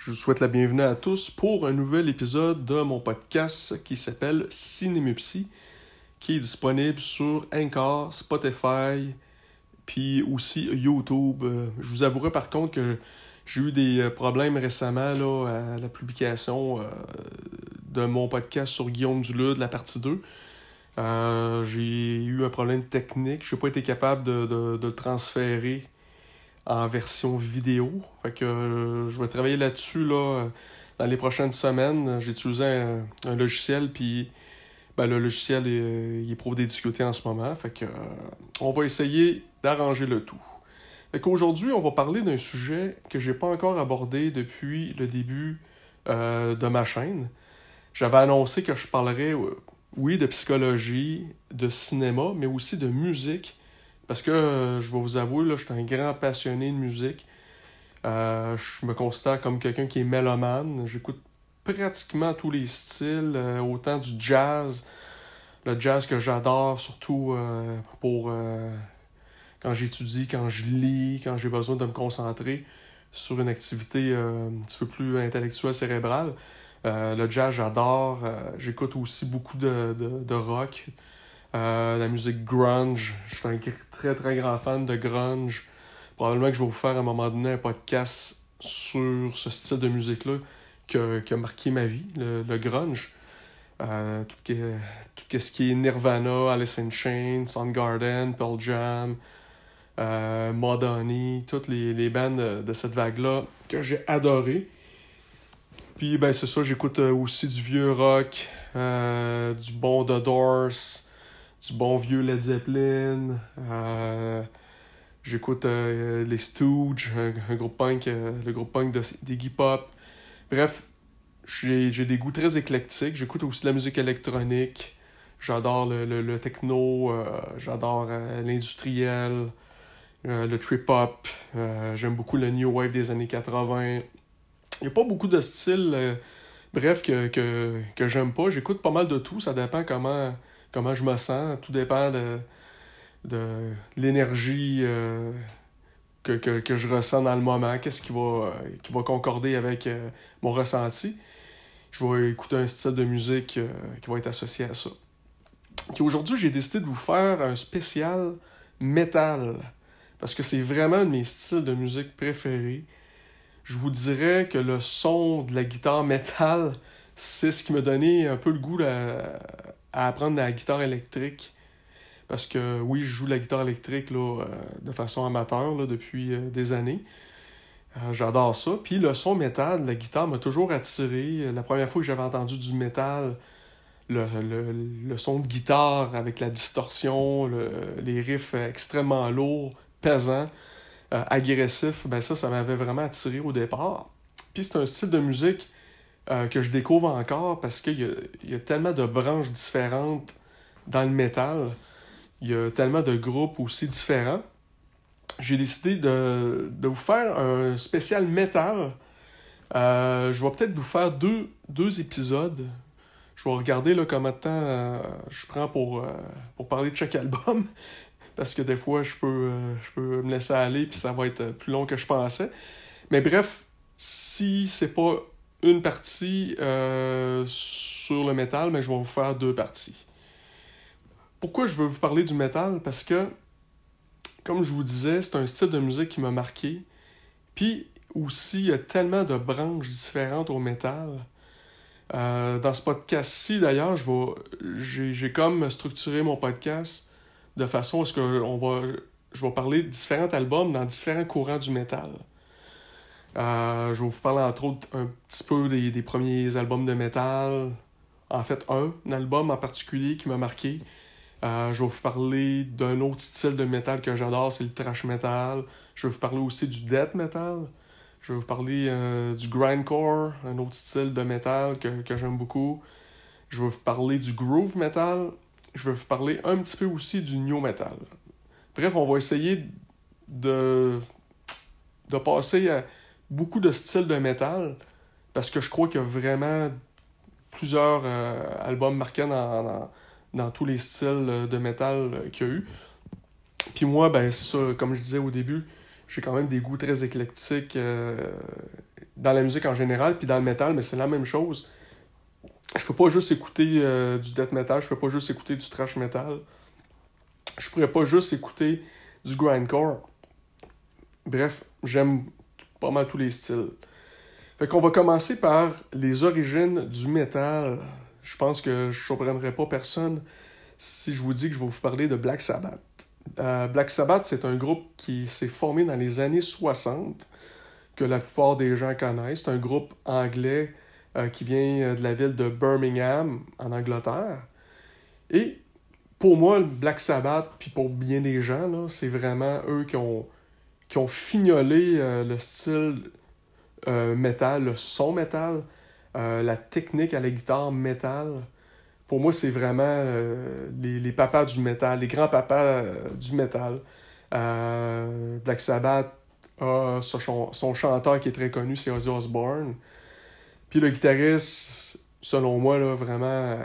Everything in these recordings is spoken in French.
Je vous souhaite la bienvenue à tous pour un nouvel épisode de mon podcast qui s'appelle Cinémupsi, qui est disponible sur Anchor, Spotify, puis aussi YouTube. Je vous avouerai par contre que j'ai eu des problèmes récemment là, à la publication de mon podcast sur Guillaume Dulude, la partie 2. J'ai eu un problème technique, je n'ai pas été capable de le transférer en version vidéo. Fait que je vais travailler là-dessus là, dans les prochaines semaines. J'ai utilisé un logiciel, puis le logiciel il éprouve des difficultés en ce moment. Fait que on va essayer d'arranger le tout. Fait qu'aujourd'hui, on va parler d'un sujet que j'ai pas encore abordé depuis le début de ma chaîne. J'avais annoncé que je parlerais, oui, de psychologie, de cinéma, mais aussi de musique. Parce que, je vais vous avouer, là, je suis un grand passionné de musique. Je me considère comme quelqu'un qui est mélomane. J'écoute pratiquement tous les styles, autant du jazz, le jazz que j'adore, surtout pour quand j'étudie, quand je lis, quand j'ai besoin de me concentrer sur une activité un petit peu plus intellectuelle, cérébrale. Le jazz, j'adore. J'écoute aussi beaucoup de rock. La musique grunge, je suis un très très grand fan de grunge. Probablement que je vais vous faire à un moment donné un podcast sur ce style de musique-là qui a marqué ma vie, le grunge. Tout ce qui est Nirvana, Alice in Chains, Soundgarden, Pearl Jam, Madonna, toutes les bandes de cette vague-là que j'ai adoré. Puis c'est ça, j'écoute aussi du vieux rock, du bon The Doors, du bon vieux Led Zeppelin, j'écoute les Stooges, un groupe punk, le groupe punk d'Iggy Pop. Bref, j'ai des goûts très éclectiques. J'écoute aussi de la musique électronique. J'adore le techno, j'adore l'industriel, le trip-hop. J'aime beaucoup le new wave des années 80. Il n'y a pas beaucoup de styles, bref, que j'aime pas. J'écoute pas mal de tout. Ça dépend comment je me sens. Tout dépend de l'énergie que je ressens dans le moment. Qu'est-ce qui va concorder avec mon ressenti. Je vais écouter un style de musique qui va être associé à ça. Et aujourd'hui, j'ai décidé de vous faire un spécial métal. Parce que c'est vraiment un de mes styles de musique préférés. Je vous dirais que le son de la guitare métal, c'est ce qui m'a donné un peu le goût à apprendre la guitare électrique. Parce que oui, je joue la guitare électrique là, de façon amateur là, depuis des années. J'adore ça. Puis le son métal de la guitare m'a toujours attiré. La première fois que j'avais entendu du métal, le son de guitare avec la distorsion, les riffs extrêmement lourds, pesants, agressifs, ça m'avait vraiment attiré au départ. Puis c'est un style de musique que je découvre encore parce qu'il y a tellement de branches différentes dans le métal. Il y a tellement de groupes aussi différents. J'ai décidé de vous faire un spécial métal. Je vais peut-être vous faire deux épisodes. Je vais regarder là, combien de temps je prends pour parler de chaque album. Parce que des fois, je peux me laisser aller puis ça va être plus long que je pensais. Mais bref, si c'est pas une partie sur le métal, mais je vais vous faire deux parties. Pourquoi je veux vous parler du métal? Parce que, comme je vous disais, c'est un style de musique qui m'a marqué. Puis aussi, il y a tellement de branches différentes au métal. Dans ce podcast-ci, d'ailleurs, j'ai comme structuré mon podcast de façon à ce que je vais parler de différents albums dans différents courants du métal. Je vais vous parler entre autres un petit peu des premiers albums de métal. En fait, un album en particulier qui m'a marqué. Je vais vous parler d'un autre style de métal que j'adore, c'est le thrash metal. Je vais vous parler aussi du death metal. Je vais vous parler du grindcore, un autre style de métal que j'aime beaucoup. Je vais vous parler du groove metal. Je vais vous parler un petit peu aussi du new metal. Bref, on va essayer de passer à beaucoup de styles de métal parce que je crois qu'il y a vraiment plusieurs albums marquants dans tous les styles de métal qu'il y a eu. Puis moi, c'est ça, comme je disais au début, j'ai quand même des goûts très éclectiques dans la musique en général, puis dans le metal, mais c'est la même chose. Je peux pas juste écouter du death metal, je peux pas juste écouter du thrash metal. Je pourrais pas juste écouter du grindcore. Bref, j'aime pas mal tous les styles. Fait qu'on va commencer par les origines du metal. Je pense que je surprendrai pas personne si je vous dis que je vais vous parler de Black Sabbath. Black Sabbath, c'est un groupe qui s'est formé dans les années 60, que la plupart des gens connaissent. C'est un groupe anglais qui vient de la ville de Birmingham, en Angleterre. Et pour moi, le Black Sabbath, puis pour bien des gens, là, c'est vraiment eux qui ont fignolé le style métal, le son métal, la technique à la guitare métal. Pour moi, c'est vraiment les papas du métal, les grands-papas du métal. Black Sabbath a son chanteur qui est très connu, c'est Ozzy Osbourne. Puis le guitariste, selon moi, là, vraiment,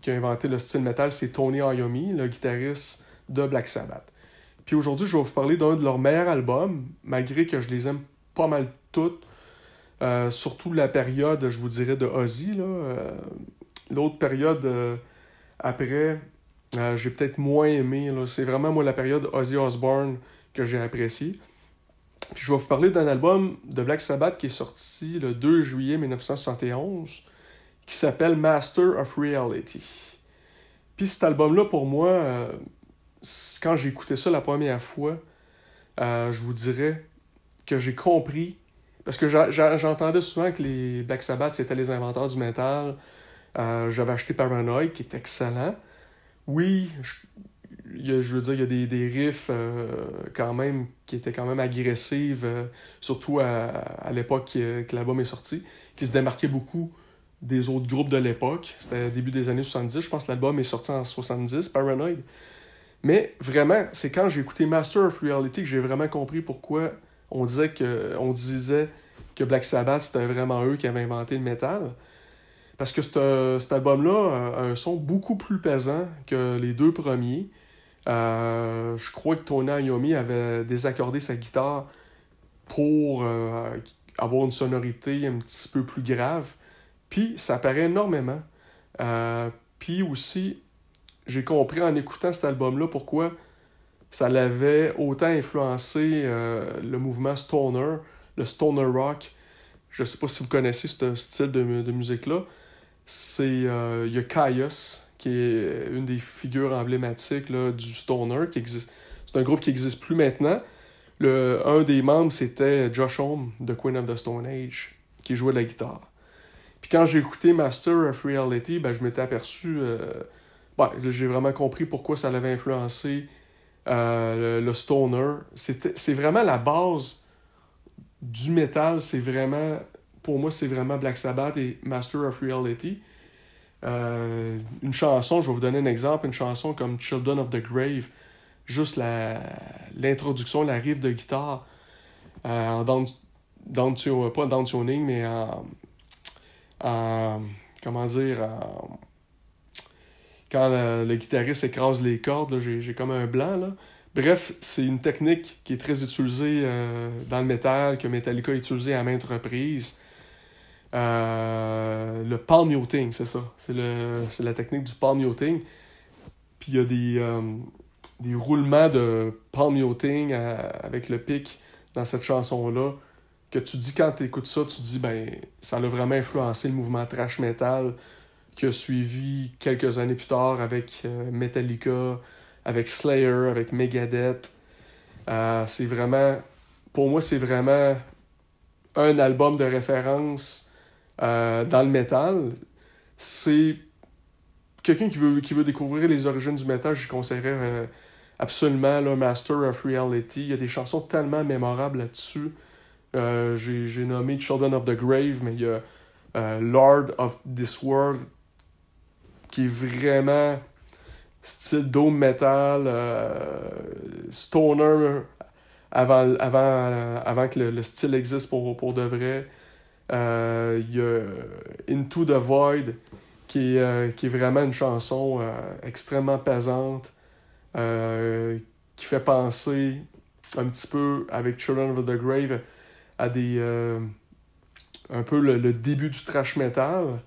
qui a inventé le style métal, c'est Tony Iommi, le guitariste de Black Sabbath. Puis aujourd'hui, je vais vous parler d'un de leurs meilleurs albums, malgré que je les aime pas mal toutes. Surtout la période, je vous dirais, de Ozzy. L'autre période après, j'ai peut-être moins aimé. Là. C'est vraiment, moi, la période Ozzy Osbourne que j'ai appréciée. Puis je vais vous parler d'un album de Black Sabbath qui est sorti le 2 juillet 1971, qui s'appelle Master of Reality. Puis cet album-là, pour moi, quand j'ai écouté ça la première fois, je vous dirais que j'ai compris, parce que j'entendais souvent que les Black Sabbath, c'était les inventeurs du métal. J'avais acheté Paranoid, qui est excellent. Oui, je veux dire, il y a des riffs quand même qui étaient quand même agressifs, surtout à l'époque que l'album est sorti, qui se démarquaient beaucoup des autres groupes de l'époque. C'était début des années 70, je pense que l'album est sorti en 70, Paranoid. Mais vraiment, c'est quand j'ai écouté Master of Reality que j'ai vraiment compris pourquoi on disait que Black Sabbath, c'était vraiment eux qui avaient inventé le métal. Parce que cet album-là a un son beaucoup plus pesant que les deux premiers. Je crois que Tony Iommi avait désaccordé sa guitare pour avoir une sonorité un petit peu plus grave. Puis ça paraît énormément. Puis aussi, j'ai compris en écoutant cet album-là pourquoi ça l'avait autant influencé le mouvement stoner, le stoner rock. Je sais pas si vous connaissez ce style de musique-là. Il y a Kyuss, qui est une des figures emblématiques là, du stoner, qui existe. C'est un groupe qui n'existe plus maintenant. Un des membres, c'était Josh Homme, de Queen of the Stone Age, qui jouait de la guitare. Puis quand j'ai écouté Master of Reality, je m'étais aperçu... j'ai vraiment compris pourquoi ça l'avait influencé le stoner. C'est vraiment la base du métal. Pour moi, c'est vraiment Black Sabbath et Master of Reality. Une chanson, je vais vous donner un exemple, une chanson comme Children of the Grave, juste l'introduction, la riff de guitare, pas en tuning, mais comment dire, quand le guitariste écrase les cordes, là, j'ai comme un blanc, là. Bref, c'est une technique qui est très utilisée dans le métal, que Metallica a utilisé à maintes reprises. Le palm muting, c'est ça. C'est la technique du palm muting. Puis il y a des roulements de palm muting avec le pic dans cette chanson-là, que tu dis quand tu écoutes ça, tu dis ça a vraiment influencé le mouvement thrash metal qui a suivi quelques années plus tard avec Metallica, avec Slayer, avec Megadeth. Pour moi, c'est vraiment un album de référence dans le métal. C'est quelqu'un qui veut découvrir les origines du métal, je conseillerais absolument là, Master of Reality. Il y a des chansons tellement mémorables là-dessus. J'ai nommé Children of the Grave, mais il y a Lord of this World, qui est vraiment style doom metal, stoner avant que le style existe pour de vrai. Il y a Into the Void, qui est vraiment une chanson extrêmement pesante, qui fait penser un petit peu, avec Children of the Grave, à un peu le début du thrash metal.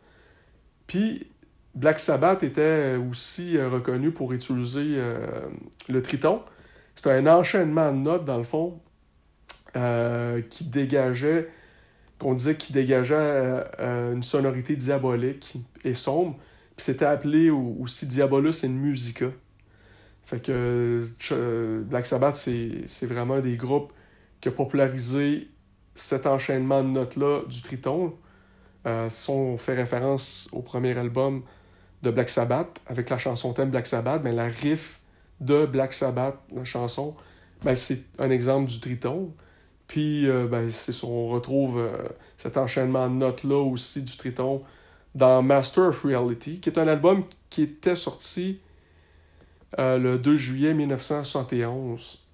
Puis Black Sabbath était aussi reconnu pour utiliser le triton. C'était un enchaînement de notes, dans le fond, qui dégageait, qu'on disait qui dégageait une sonorité diabolique et sombre. Puis c'était appelé aussi Diabolus in Musica. Fait que Black Sabbath, c'est vraiment un des groupes qui a popularisé cet enchaînement de notes-là du triton. Si on fait référence au premier album de Black Sabbath, avec la chanson thème Black Sabbath, ben, la riff de Black Sabbath, la chanson, ben, c'est un exemple du triton. Puis, ben, on retrouve cet enchaînement de notes-là aussi du triton dans Master of Reality, qui est un album qui était sorti le 2 juillet 1971.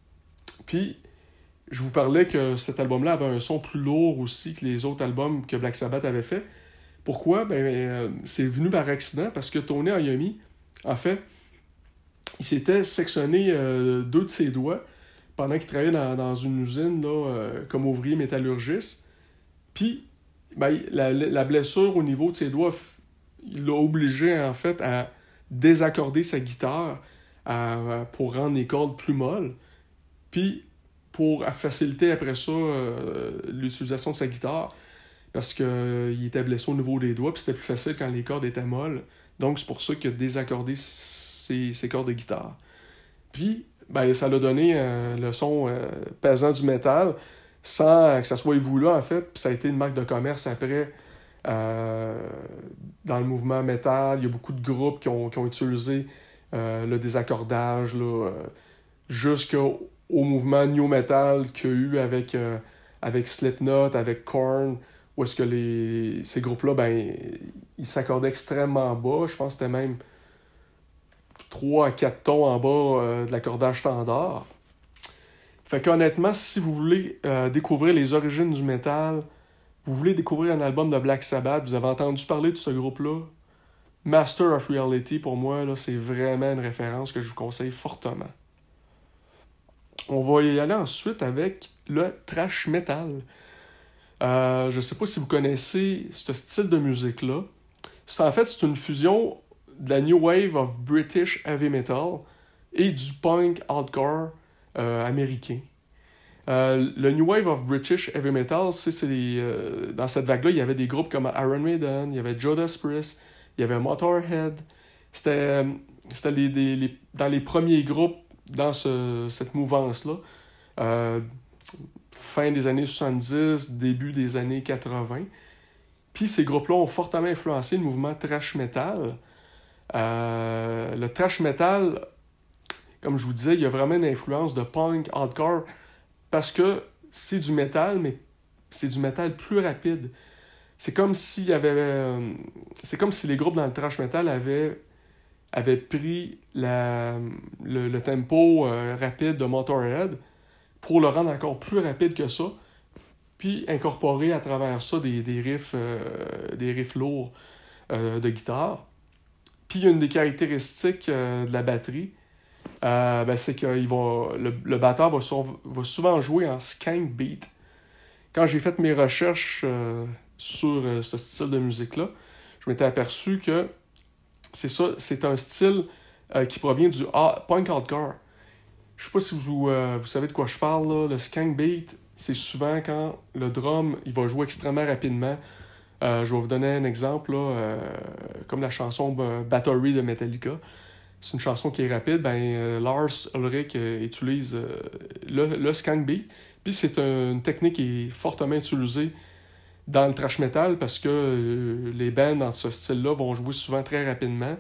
Puis, je vous parlais que cet album-là avait un son plus lourd aussi que les autres albums que Black Sabbath avait fait. Pourquoi? C'est venu par accident parce que Tony Iommi, en fait, il s'était sectionné 2 de ses doigts pendant qu'il travaillait dans une usine là, comme ouvrier métallurgiste. Puis, la blessure au niveau de ses doigts, il l'a obligé en fait à désaccorder sa guitare pour rendre les cordes plus molles. Puis, pour faciliter après ça l'utilisation de sa guitare, parce qu'il était blessé au niveau des doigts, puis c'était plus facile quand les cordes étaient molles. Donc, c'est pour ça qu'il a désaccordé ses cordes de guitare. Puis, ça l'a donné le son pesant du métal, sans que ça soit voulu, en fait. Puis ça a été une marque de commerce après, dans le mouvement métal. Il y a beaucoup de groupes qui ont utilisé le désaccordage, là, jusqu'au mouvement new metal qu'il y a eu avec Slipknot, avec Korn, où est-ce que ces groupes-là, ils s'accordaient extrêmement bas. Je pense que c'était même 3 à 4 tons en bas de l'accordage standard. Fait qu'honnêtement, si vous voulez découvrir les origines du métal, vous voulez découvrir un album de Black Sabbath, vous avez entendu parler de ce groupe-là, Master of Reality, pour moi, là, c'est vraiment une référence que je vous conseille fortement. On va y aller ensuite avec le thrash metal. Je ne sais pas si vous connaissez ce style de musique-là. En fait, c'est une fusion de la New Wave of British Heavy Metal et du punk hardcore américain. Le New Wave of British Heavy Metal, dans cette vague-là, il y avait des groupes comme Iron Maiden, il y avait Judas Priest, il y avait Motorhead. C'était dans les premiers groupes dans cette mouvance-là. Fin des années 70, début des années 80. Puis ces groupes-là ont fortement influencé le mouvement thrash metal. Le thrash metal, comme je vous disais, il y a vraiment une influence de punk, hardcore, parce que c'est du métal, mais c'est du métal plus rapide. C'est comme si les groupes dans le thrash metal avaient pris le tempo rapide de Motorhead pour le rendre encore plus rapide que ça, puis incorporer à travers ça des riffs lourds de guitare. Puis il y a une des caractéristiques de la batterie, c'est que le batteur va souvent jouer en skank beat. Quand j'ai fait mes recherches sur ce style de musique-là, je m'étais aperçu que c'est un style qui provient du punk hardcore. Je sais pas si vous savez de quoi je parle, là. Le skank beat, c'est souvent quand le drum il va jouer extrêmement rapidement. Je vais vous donner un exemple, là, comme la chanson Battery de Metallica. C'est une chanson qui est rapide. Lars Ulrich utilise le skank beat. Puis c'est une technique qui est fortement utilisée dans le thrash metal parce que les bands dans ce style-là vont jouer souvent très rapidement.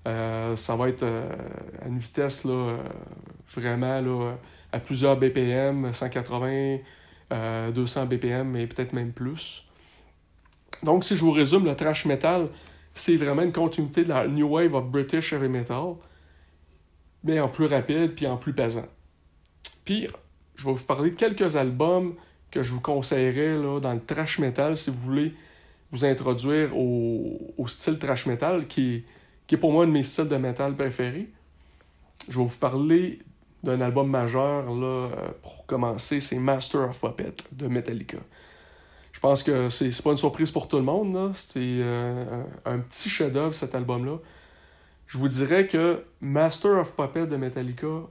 Ça va être à une vitesse là, vraiment là, à plusieurs BPM, 180, 200 BPM, mais peut-être même plus. Donc, si je vous résume, le thrash metal, c'est vraiment une continuité de la New Wave of British Heavy Metal, mais en plus rapide puis en plus pesant. Puis, je vais vous parler de quelques albums que je vous conseillerais là, dans le thrash metal si vous voulez vous introduire au style thrash metal qui est pour moi un de mes styles de metal préférés. Je vais vous parler d'un album majeur là, pour commencer, c'est Master of Puppets de Metallica. Je pense que c'est pas une surprise pour tout le monde, là. C'est un petit chef-d'œuvre, cet album-là. Je vous dirais que Master of Puppets de Metallica,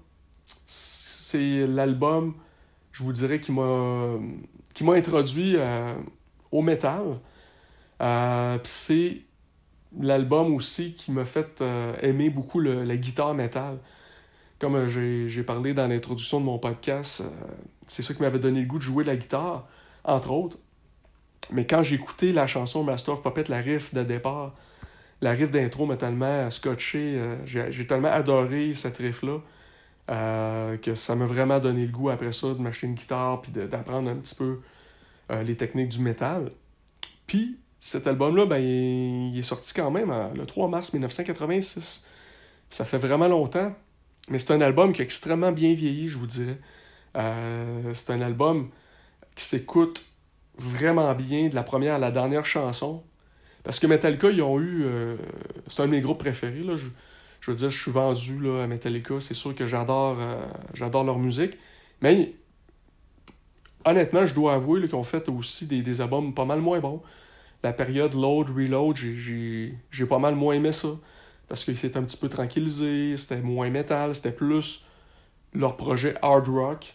c'est l'album, je vous dirais, qui m'a introduit au métal. Puis c'est l'album aussi qui m'a fait aimer beaucoup la guitare métal. Comme j'ai parlé dans l'introduction de mon podcast, c'est ça qui m'avait donné le goût de jouer de la guitare, entre autres. Mais quand j'ai écouté la chanson Master of Puppets, la riff de départ, la riff d'intro m'a tellement scotché, j'ai tellement adoré cette riff-là, que ça m'a vraiment donné le goût après ça de m'acheter une guitare puis d'apprendre un petit peu les techniques du métal. Puis cet album-là, ben, il est sorti quand même le 3 mars 1986. Ça fait vraiment longtemps, mais c'est un album qui a extrêmement bien vieilli, je vous dirais. C'est un album qui s'écoute vraiment bien de la première à la dernière chanson. Parce que Metallica, ils ont eu... c'est un de mes groupes préférés, là. Je veux dire, je suis vendu là, à Metallica. C'est sûr que j'adore leur musique. Mais honnêtement, je dois avouer là, qu'ils ont fait aussi des albums pas mal moins bons. La période Load, Reload, j'ai pas mal moins aimé ça. Parce que c'était un petit peu tranquillisé, c'était moins métal, c'était plus leur projet hard rock.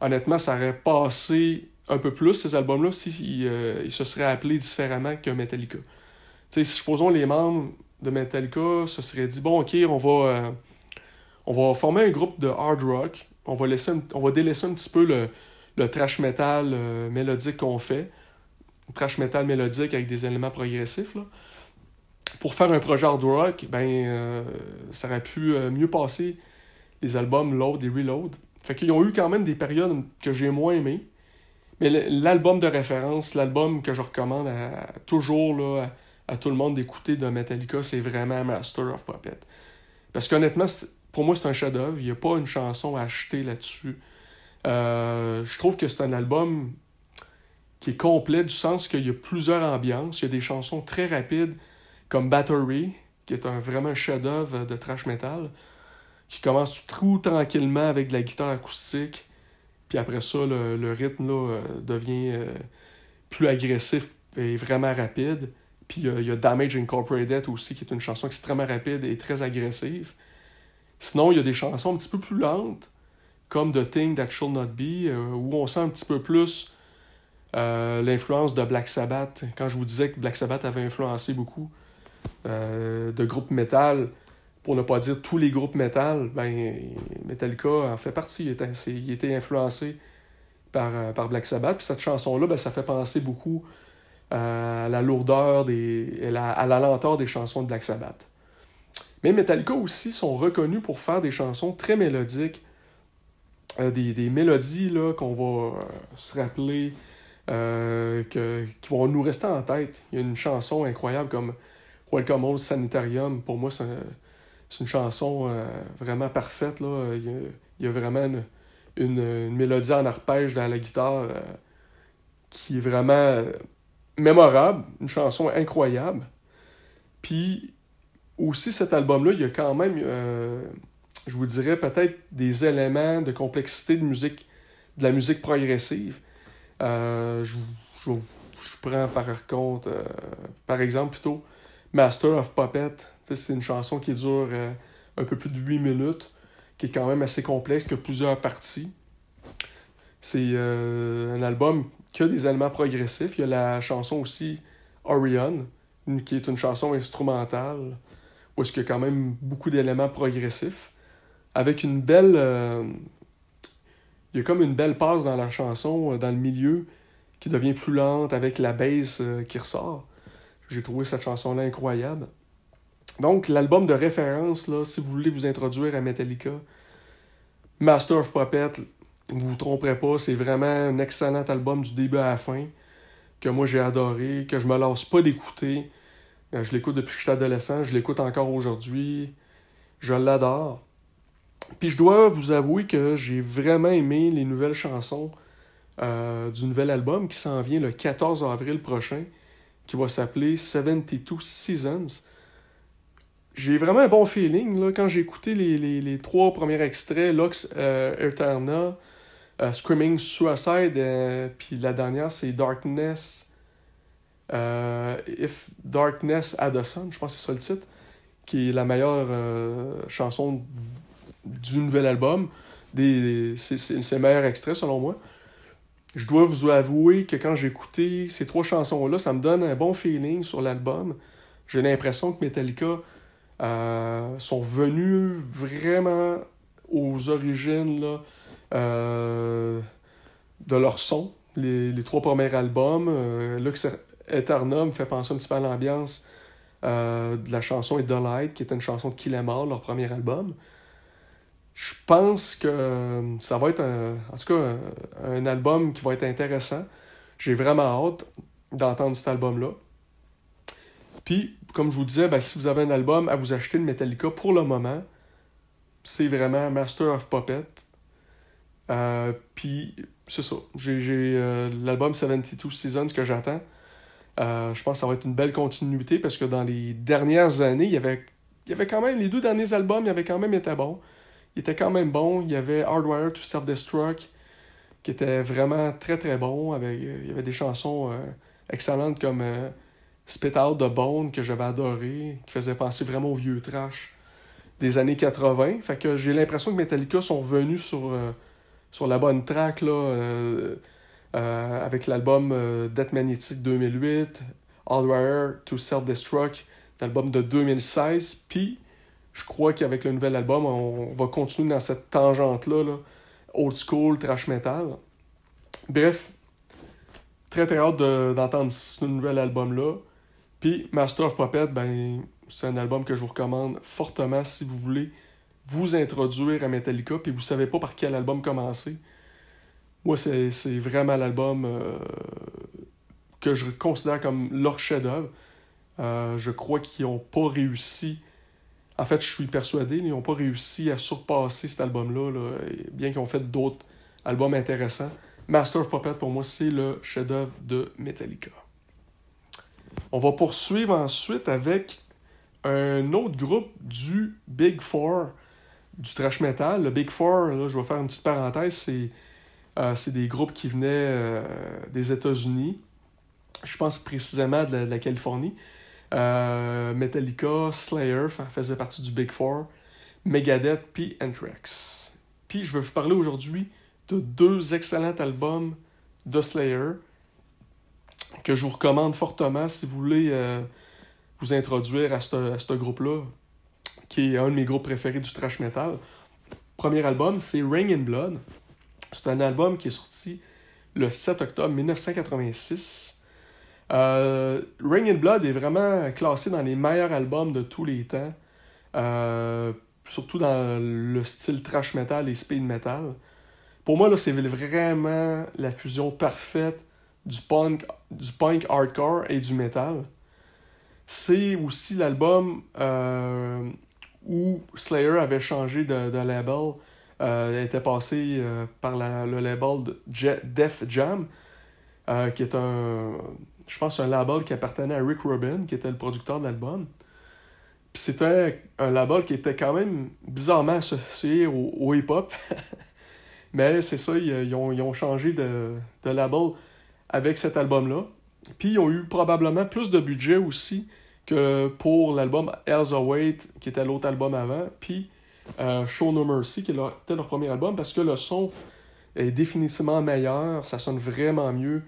Honnêtement, ça aurait passé un peu plus, ces albums-là, s'ils se seraient appelés différemment que Metallica. Tu sais, supposons les membres de Metallica se seraient dit, bon, ok, on va former un groupe de hard rock, on va délaisser un petit peu le thrash metal mélodique qu'on fait, thrash metal mélodique avec des éléments progressifs, là. Pour faire un projet hard rock, ça aurait pu mieux passer les albums Load et Reload. Fait qu'ils ont eu quand même des périodes que j'ai moins aimées. Mais l'album de référence, l'album que je recommande toujours là, à tout le monde d'écouter de Metallica, c'est vraiment Master of Puppets. Parce qu'honnêtement, pour moi, c'est un chef-d'œuvre. Il n'y a pas une chanson à acheter là-dessus. Je trouve que c'est un album qui est complet du sens qu'il y a plusieurs ambiances. Il y a des chansons très rapides comme Battery, qui est vraiment un chef-d'œuvre de thrash metal, qui commence tout tranquillement avec de la guitare acoustique. Puis après ça, le rythme là, devient plus agressif et vraiment rapide. Puis il y a Damage Incorporated aussi, qui est une chanson extrêmement rapide et très agressive. Sinon, il y a des chansons un petit peu plus lentes, comme The Thing That Should Not Be, où on sent un petit peu plus l'influence de Black Sabbath. Quand je vous disais que Black Sabbath avait influencé beaucoup de groupes métal, pour ne pas dire tous les groupes métal, Metallica en fait partie. Il était influencé par Black Sabbath. Puis cette chanson-là, ça fait penser beaucoup à la lourdeur à la lenteur des chansons de Black Sabbath. Mais Metallica aussi sont reconnus pour faire des chansons très mélodiques. Des mélodies là, qu'on va se rappeler, qui vont nous rester en tête. Il y a une chanson incroyable comme Welcome Home Sanitarium. Pour moi, c'est une chanson vraiment parfaite. Là. Il y a vraiment une mélodie en arpège dans la guitare qui est vraiment mémorable. Une chanson incroyable. Puis aussi, cet album-là, il y a quand même, je vous dirais, peut-être des éléments de complexité de la musique progressive. Je prends par exemple plutôt Master of Puppets. C'est une chanson qui dure un peu plus de 8 minutes, qui est quand même assez complexe, qui a plusieurs parties. C'est un album qui a des éléments progressifs. Il y a la chanson aussi Orion, qui est une chanson instrumentale, où est-ce qu'il y a quand même beaucoup d'éléments progressifs, avec une belle... il y a comme une belle passe dans la chanson, dans le milieu, qui devient plus lente, avec la bass qui ressort. J'ai trouvé cette chanson-là incroyable. Donc, l'album de référence, là, si vous voulez vous introduire à Metallica, Master of Puppets, vous ne vous tromperez pas, c'est vraiment un excellent album du début à la fin, que moi j'ai adoré, que je me lasse pas d'écouter. Je l'écoute depuis que je suis adolescent, je l'écoute encore aujourd'hui, je l'adore. Puis je dois vous avouer que j'ai vraiment aimé les nouvelles chansons du nouvel album qui s'en vient le 14 avril prochain, qui va s'appeler 72 Seasons. J'ai vraiment un bon feeling là, quand j'ai écouté les 3 premiers extraits, Lux Eterna, Screaming Suicide, puis la dernière c'est Darkness If Darkness Had a Sun, je pense que c'est ça le titre, qui est la meilleure chanson du nouvel album. C'est le meilleur extrait selon moi. Je dois vous avouer que quand j'ai écouté ces 3 chansons-là, ça me donne un bon feeling sur l'album. J'ai l'impression que Metallica sont venus vraiment aux origines là, de leur son. Les 3 premiers albums. Lux Aeternum me fait penser un petit peu à l'ambiance de la chanson Et The Light, qui était une chanson de Kill 'Em All, leur premier album. Je pense que ça va être en tout cas un album qui va être intéressant. J'ai vraiment hâte d'entendre cet album-là. Puis, comme je vous disais, si vous avez un album à vous acheter de Metallica pour le moment, c'est vraiment Master of Puppets. Puis, c'est ça. J'ai l'album 72 Seasons que j'attends. Je pense que ça va être une belle continuité parce que dans les dernières années, il y avait quand même, les 2 derniers albums, il y avait quand même été bon. Il était quand même bon. Il y avait Hardwired to Self-Destruct qui était vraiment très très bon. Il y avait des chansons excellentes comme Spit Out the Bone que j'avais adoré, qui faisait penser vraiment au vieux trash des années 80. Fait que j'ai l'impression que Metallica sont revenus sur la bonne track là, avec l'album Death Magnetic 2008, Hardwired to Self-Destruct, l'album de 2016. Puis je crois qu'avec le nouvel album, on va continuer dans cette tangente-là, là, old school, trash metal. Bref, très très hâte d'entendre ce nouvel album-là. Puis Master of Puppets, c'est un album que je vous recommande fortement si vous voulez vous introduire à Metallica puis vous savez pas par quel album commencer. Moi, c'est vraiment l'album que je considère comme leur chef-d'œuvre. Je crois qu'ils n'ont pas réussi. En fait, je suis persuadé, ils n'ont pas réussi à surpasser cet album-là, là, bien qu'ils ont fait d'autres albums intéressants. Master of Puppets, pour moi, c'est le chef-d'œuvre de Metallica. On va poursuivre ensuite avec un autre groupe du Big Four, du thrash metal. Le Big Four, là, je vais faire une petite parenthèse, c'est des groupes qui venaient des États-Unis. Je pense précisément de la Californie. Metallica, Slayer faisait partie du Big Four, Megadeth puis Anthrax. Puis je vais vous parler aujourd'hui de 2 excellents albums de Slayer que je vous recommande fortement si vous voulez vous introduire à ce groupe-là, qui est un de mes groupes préférés du thrash metal. Premier album, c'est Reign in Blood. C'est un album qui est sorti le 7 octobre 1986. Reign in Blood est vraiment classé dans les meilleurs albums de tous les temps, surtout dans le style thrash metal et speed metal. Pour moi, là, c'est vraiment la fusion parfaite du punk hardcore et du metal. C'est aussi l'album où Slayer avait changé de label. Elle était passée par le label de Def Jam, qui est je pense un label qui appartenait à Rick Rubin, qui était le producteur de l'album. Puis c'était un label qui était quand même bizarrement associé au hip-hop. Mais c'est ça, ils ont changé de label avec cet album-là. Puis ils ont eu probablement plus de budget aussi que pour l'album Hell's Await, qui était l'autre album avant, puis Show No Mercy, qui était leur premier album, parce que le son est définitivement meilleur, ça sonne vraiment mieux.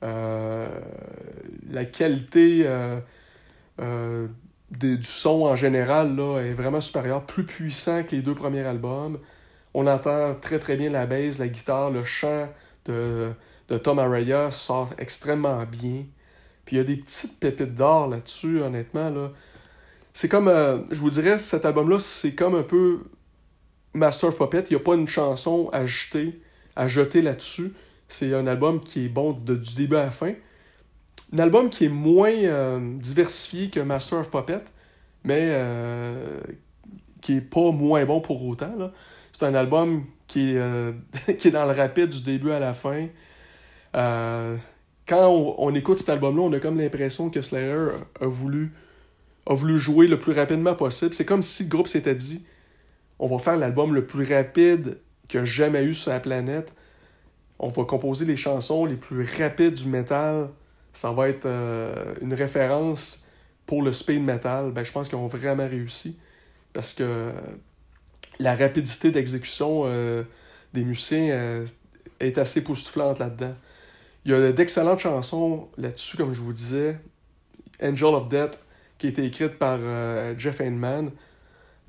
La qualité du son en général là, est vraiment supérieure, plus puissant que les 2 premiers albums. On entend très très bien la bass, la guitare, le chant de Tom Araya sort extrêmement bien. Puis il y a des petites pépites d'or là-dessus, honnêtement. Là. C'est comme, je vous dirais, cet album-là, c'est comme un peu Master of Puppets. Il n'y a pas une chanson à jeter là-dessus. C'est un album qui est bon du début à la fin. Un album qui est moins diversifié que Master of Puppets, mais qui est pas moins bon pour autant. Là. C'est un album qui est dans le rapide du début à la fin. Quand on écoute cet album-là, on a comme l'impression que Slayer a voulu jouer le plus rapidement possible. C'est comme si le groupe s'était dit on va faire l'album le plus rapide qu'il y a jamais eu sur la planète. On va composer les chansons les plus rapides du métal ça va être une référence pour le speed metal, ben, je pense qu'ils ont vraiment réussi. Parce que la rapidité d'exécution des musiciens est assez époustouflante là-dedans. Il y a d'excellentes chansons là-dessus, comme je vous disais. Angel of Death, qui a été écrite par Jeff Hanneman.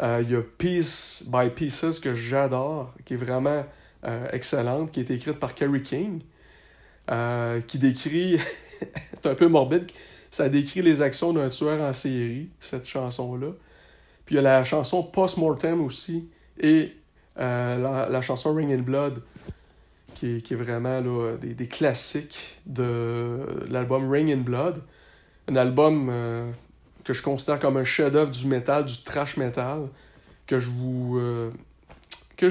Il y a Piece by Pieces, que j'adore, qui est vraiment excellente, qui a été écrite par Kerry King, qui décrit, c'est un peu morbide, ça décrit les actions d'un tueur en série, cette chanson-là. Puis il y a la chanson Post-Mortem aussi, et la chanson Ring in Blood, qui est vraiment là, des classiques de l'album Ring in Blood. Un album que je considère comme un chef-d'œuvre du métal, du thrash metal, que je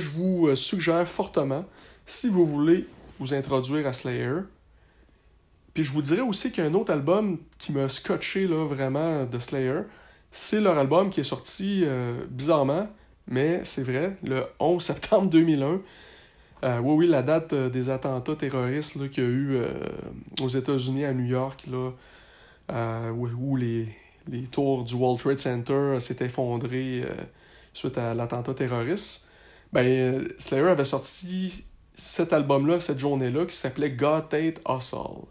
vous suggère fortement si vous voulez vous introduire à Slayer. Puis je vous dirais aussi qu'il y a un autre album qui m'a scotché là, vraiment de Slayer. C'est leur album qui est sorti bizarrement, mais c'est vrai, le 11 septembre 2001. Oui, la date des attentats terroristes là, qu'il y a eu aux États-Unis, à New York, là, où les tours du World Trade Center s'étaient effondrées suite à l'attentat terroriste. Ben, Slayer avait sorti cet album-là, cette journée-là, qui s'appelait God Hate Us All.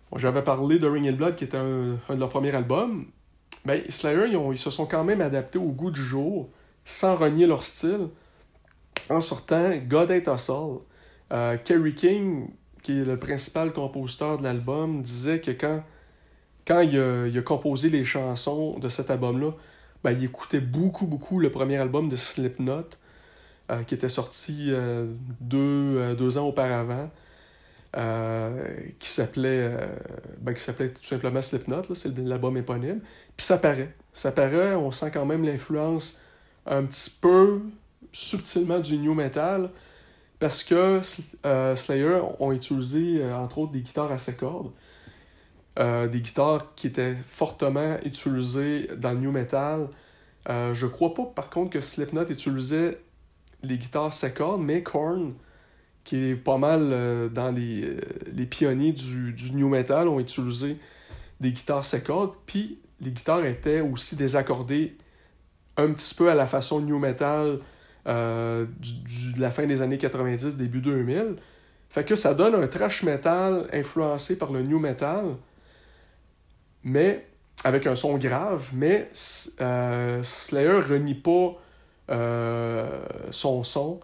Bon, j'avais parlé de Ring in Blood, qui était un de leurs premiers albums. Ben, Slayer, ils se sont quand même adaptés au goût du jour, sans renier leur style, en sortant God Hate Us All. Kerry King, qui est le principal compositeur de l'album, disait que quand il a composé les chansons de cet album-là, ben, il écoutait beaucoup le premier album de Slipknot, qui était sorti 2 ans auparavant, qui s'appelait tout simplement Slipknot, là, c'est l'album éponyme. Puis ça paraît, on sent quand même l'influence un petit peu subtilement du new metal, parce que Slayer ont utilisé entre autres des guitares à 7 cordes, des guitares qui étaient fortement utilisées dans le new metal. Je crois pas par contre que Slipknot utilisait les guitares 7 cordes, mais Korn, qui est pas mal dans les pionniers du new metal, ont utilisé des guitares 7 cordes, puis les guitares étaient aussi désaccordées un petit peu à la façon new metal de la fin des années 90, début 2000. Fait que ça donne un thrash metal influencé par le new metal, mais avec un son grave, mais Slayer renie pas son son,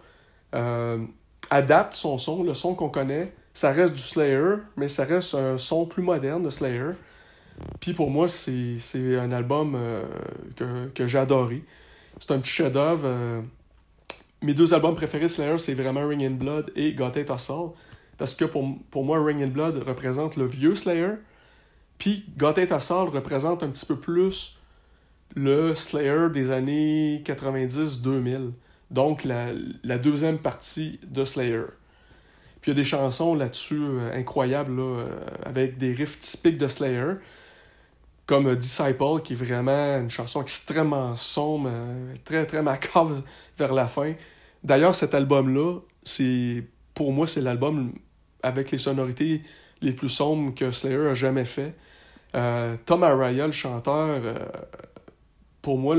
adapte son son, le son qu'on connaît. Ça reste du Slayer, mais ça reste un son plus moderne de Slayer. Puis pour moi, c'est un album que j'ai adoré. C'est un petit chef-d'œuvre. Mes 2 albums préférés Slayer, c'est vraiment Ring in Blood et God Hate Us All. Parce que pour moi, Ring in Blood représente le vieux Slayer. Puis God Hate Us All représente un petit peu plus le Slayer des années 90-2000. Donc la deuxième partie de Slayer. Puis il y a des chansons là-dessus incroyables, là, avec des riffs typiques de Slayer, comme Disciple, qui est vraiment une chanson extrêmement sombre, très très macabre vers la fin. D'ailleurs, cet album-là, pour moi, c'est l'album avec les sonorités les plus sombres que Slayer a jamais fait. Tom Araya, le chanteur, pour moi,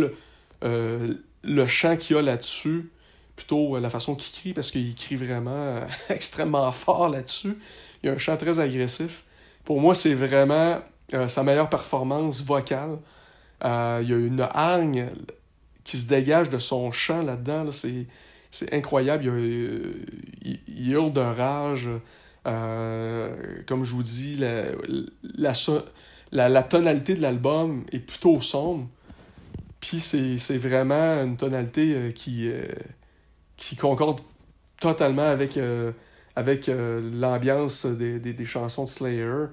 le chant qu'il y a là-dessus, plutôt la façon qu'il crie, parce qu'il crie vraiment extrêmement fort là-dessus. Il y a un chant très agressif. Pour moi, c'est vraiment sa meilleure performance vocale. Il y a une hargne qui se dégage de son chant là-dedans. Là. C'est incroyable. Il hurle de rage. Comme je vous dis, la tonalité de l'album est plutôt sombre. Puis c'est vraiment une tonalité qui concorde totalement avec l'ambiance des chansons de Slayer.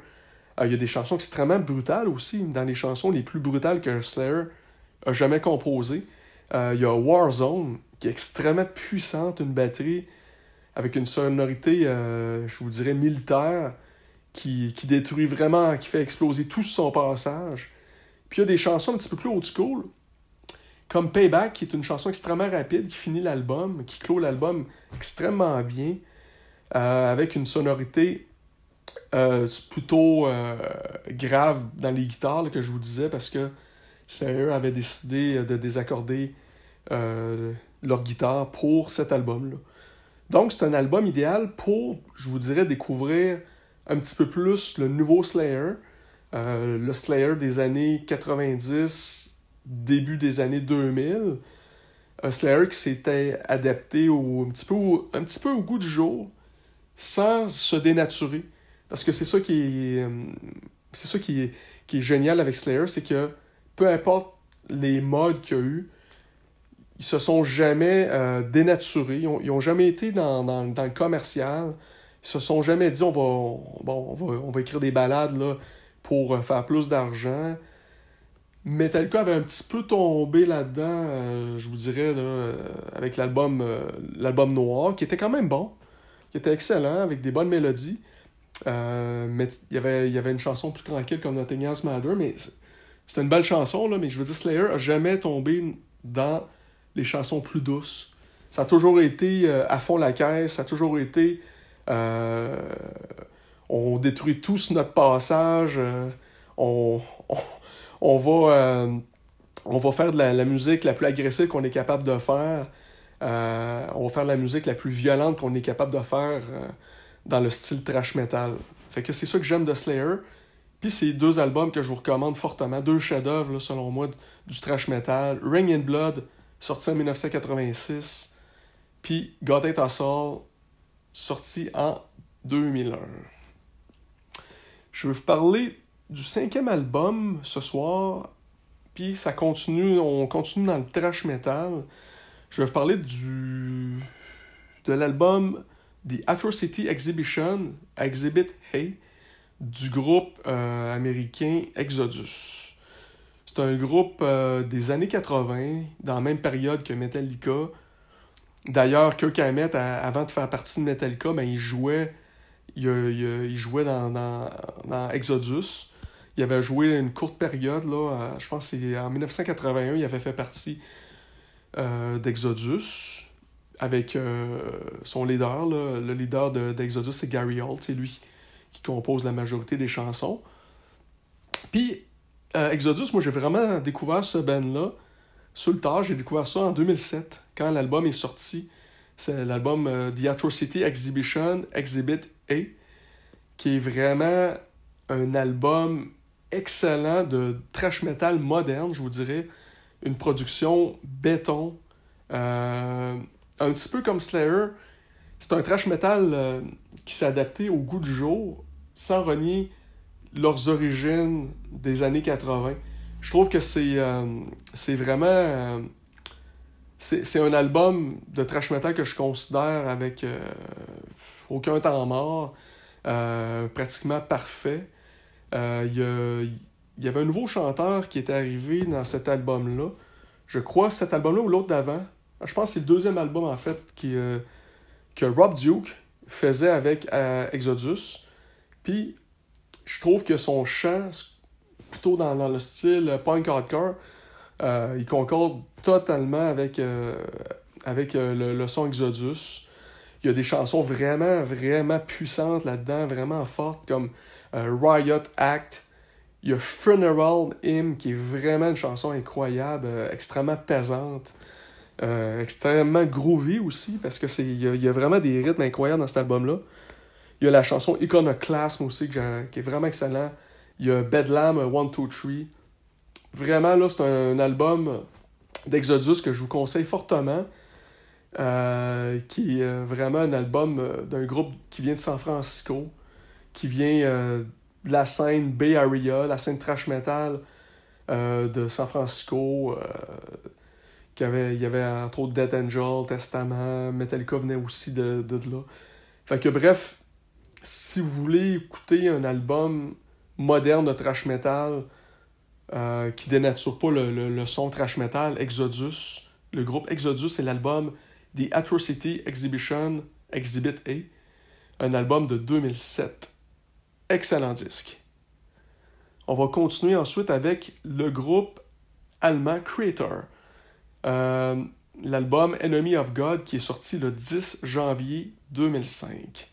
Il y a des chansons extrêmement brutales aussi, dans les chansons les plus brutales que Slayer a jamais composées. Il y a Warzone, qui est extrêmement puissante, une batterie avec une sonorité, je vous dirais, militaire, qui détruit vraiment, qui fait exploser tout son passage. Puis il y a des chansons un petit peu plus old school, comme Payback, qui est une chanson extrêmement rapide, qui finit l'album, qui clôt l'album extrêmement bien, avec une sonorité C'est plutôt grave dans les guitares là, que je vous disais parce que Slayer avait décidé de désaccorder leur guitare pour cet album-là. Donc c'est un album idéal pour, je vous dirais, découvrir un petit peu plus le nouveau Slayer, le Slayer des années 90, début des années 2000, un Slayer qui s'était adapté un petit peu au goût du jour, sans se dénaturer. Parce que c'est ça qui est génial avec Slayer, c'est que peu importe les modes qu'il y a eu, ils se sont jamais dénaturés, ils ont jamais été dans le commercial, ils se sont jamais dit on va écrire des ballades là, pour faire plus d'argent. Metallica avait un petit peu tombé là-dedans, je vous dirais, là, avec l'album Noir, qui était quand même bon, qui était excellent, avec des bonnes mélodies. Mais il y avait une chanson plus tranquille comme Nothing Else Matters, mais c'était une belle chanson, là, mais je veux dire, Slayer a jamais tombé dans les chansons plus douces. Ça a toujours été à fond la caisse, ça a toujours été on détruit tous notre passage, on, on, on va faire de la musique la plus agressive qu'on est capable de faire. On va faire de la musique la plus violente qu'on est capable de faire dans le style thrash metal. Fait que c'est ça que j'aime de Slayer. Puis c'est deux albums que je vous recommande fortement, deux chefs-d'œuvre selon moi du thrash metal. Ring in Blood, sorti en 1986, puis God Hate Us All, sorti en 2001. Je vais vous parler du 5e album ce soir, puis on continue dans le thrash metal. Je vais vous parler de l'album The Atrocity Exhibition, Exhibit A, du groupe américain Exodus. C'est un groupe des années 80, dans la même période que Metallica. D'ailleurs, Kirk Hammett, avant de faire partie de Metallica, il jouait dans Exodus. Il avait joué une courte période, là, je pense que c'est en 1981, il avait fait partie d'Exodus avec son leader. Là, le leader d'Exodus, c'est Gary Holt, c'est lui qui compose la majorité des chansons. Puis, Exodus, moi j'ai vraiment découvert ce band-là sur le tard. J'ai découvert ça en 2007, quand l'album est sorti. C'est l'album The Atrocity Exhibition, Exhibit A, qui est vraiment un album excellent de thrash metal moderne, je vous dirais. Une production béton. Un petit peu comme Slayer. C'est un thrash metal qui s'est adapté au goût du jour, sans renier leurs origines des années 80. Je trouve que c'est vraiment... c'est un album de thrash metal que je considère avec aucun temps mort, pratiquement parfait. Il y avait un nouveau chanteur qui était arrivé dans cet album-là. Je crois cet album-là ou l'autre d'avant. Je pense que c'est le deuxième album, en fait, que Rob Duke faisait avec Exodus. Puis, je trouve que son chant, plutôt dans le style punk hardcore, il concorde totalement avec le son Exodus. Il y a des chansons vraiment, vraiment puissantes là-dedans, vraiment fortes, comme Riot Act. Il y a Funeral Hymn, qui est vraiment une chanson incroyable, extrêmement pesante, extrêmement groovy aussi, parce que il y a vraiment des rythmes incroyables dans cet album-là. Il y a la chanson Iconoclasm aussi, qui est vraiment excellent. Il y a Bedlam 1, 2, 3. Vraiment, là, c'est un album d'Exodus que je vous conseille fortement, qui est vraiment un album d'un groupe qui vient de San Francisco, qui vient de la scène Bay Area, la scène thrash metal de San Francisco. Il y avait entre autres Death Angel, Testament, Metallica venait aussi de là. Fait que bref, si vous voulez écouter un album moderne de thrash metal qui dénature pas le son thrash metal, Exodus, le groupe Exodus, c'est l'album The Atrocity Exhibition, Exhibit A, un album de 2007. Excellent disque. On va continuer ensuite avec le groupe allemand Creator. L'album Enemy of God qui est sorti le 10 janvier 2005.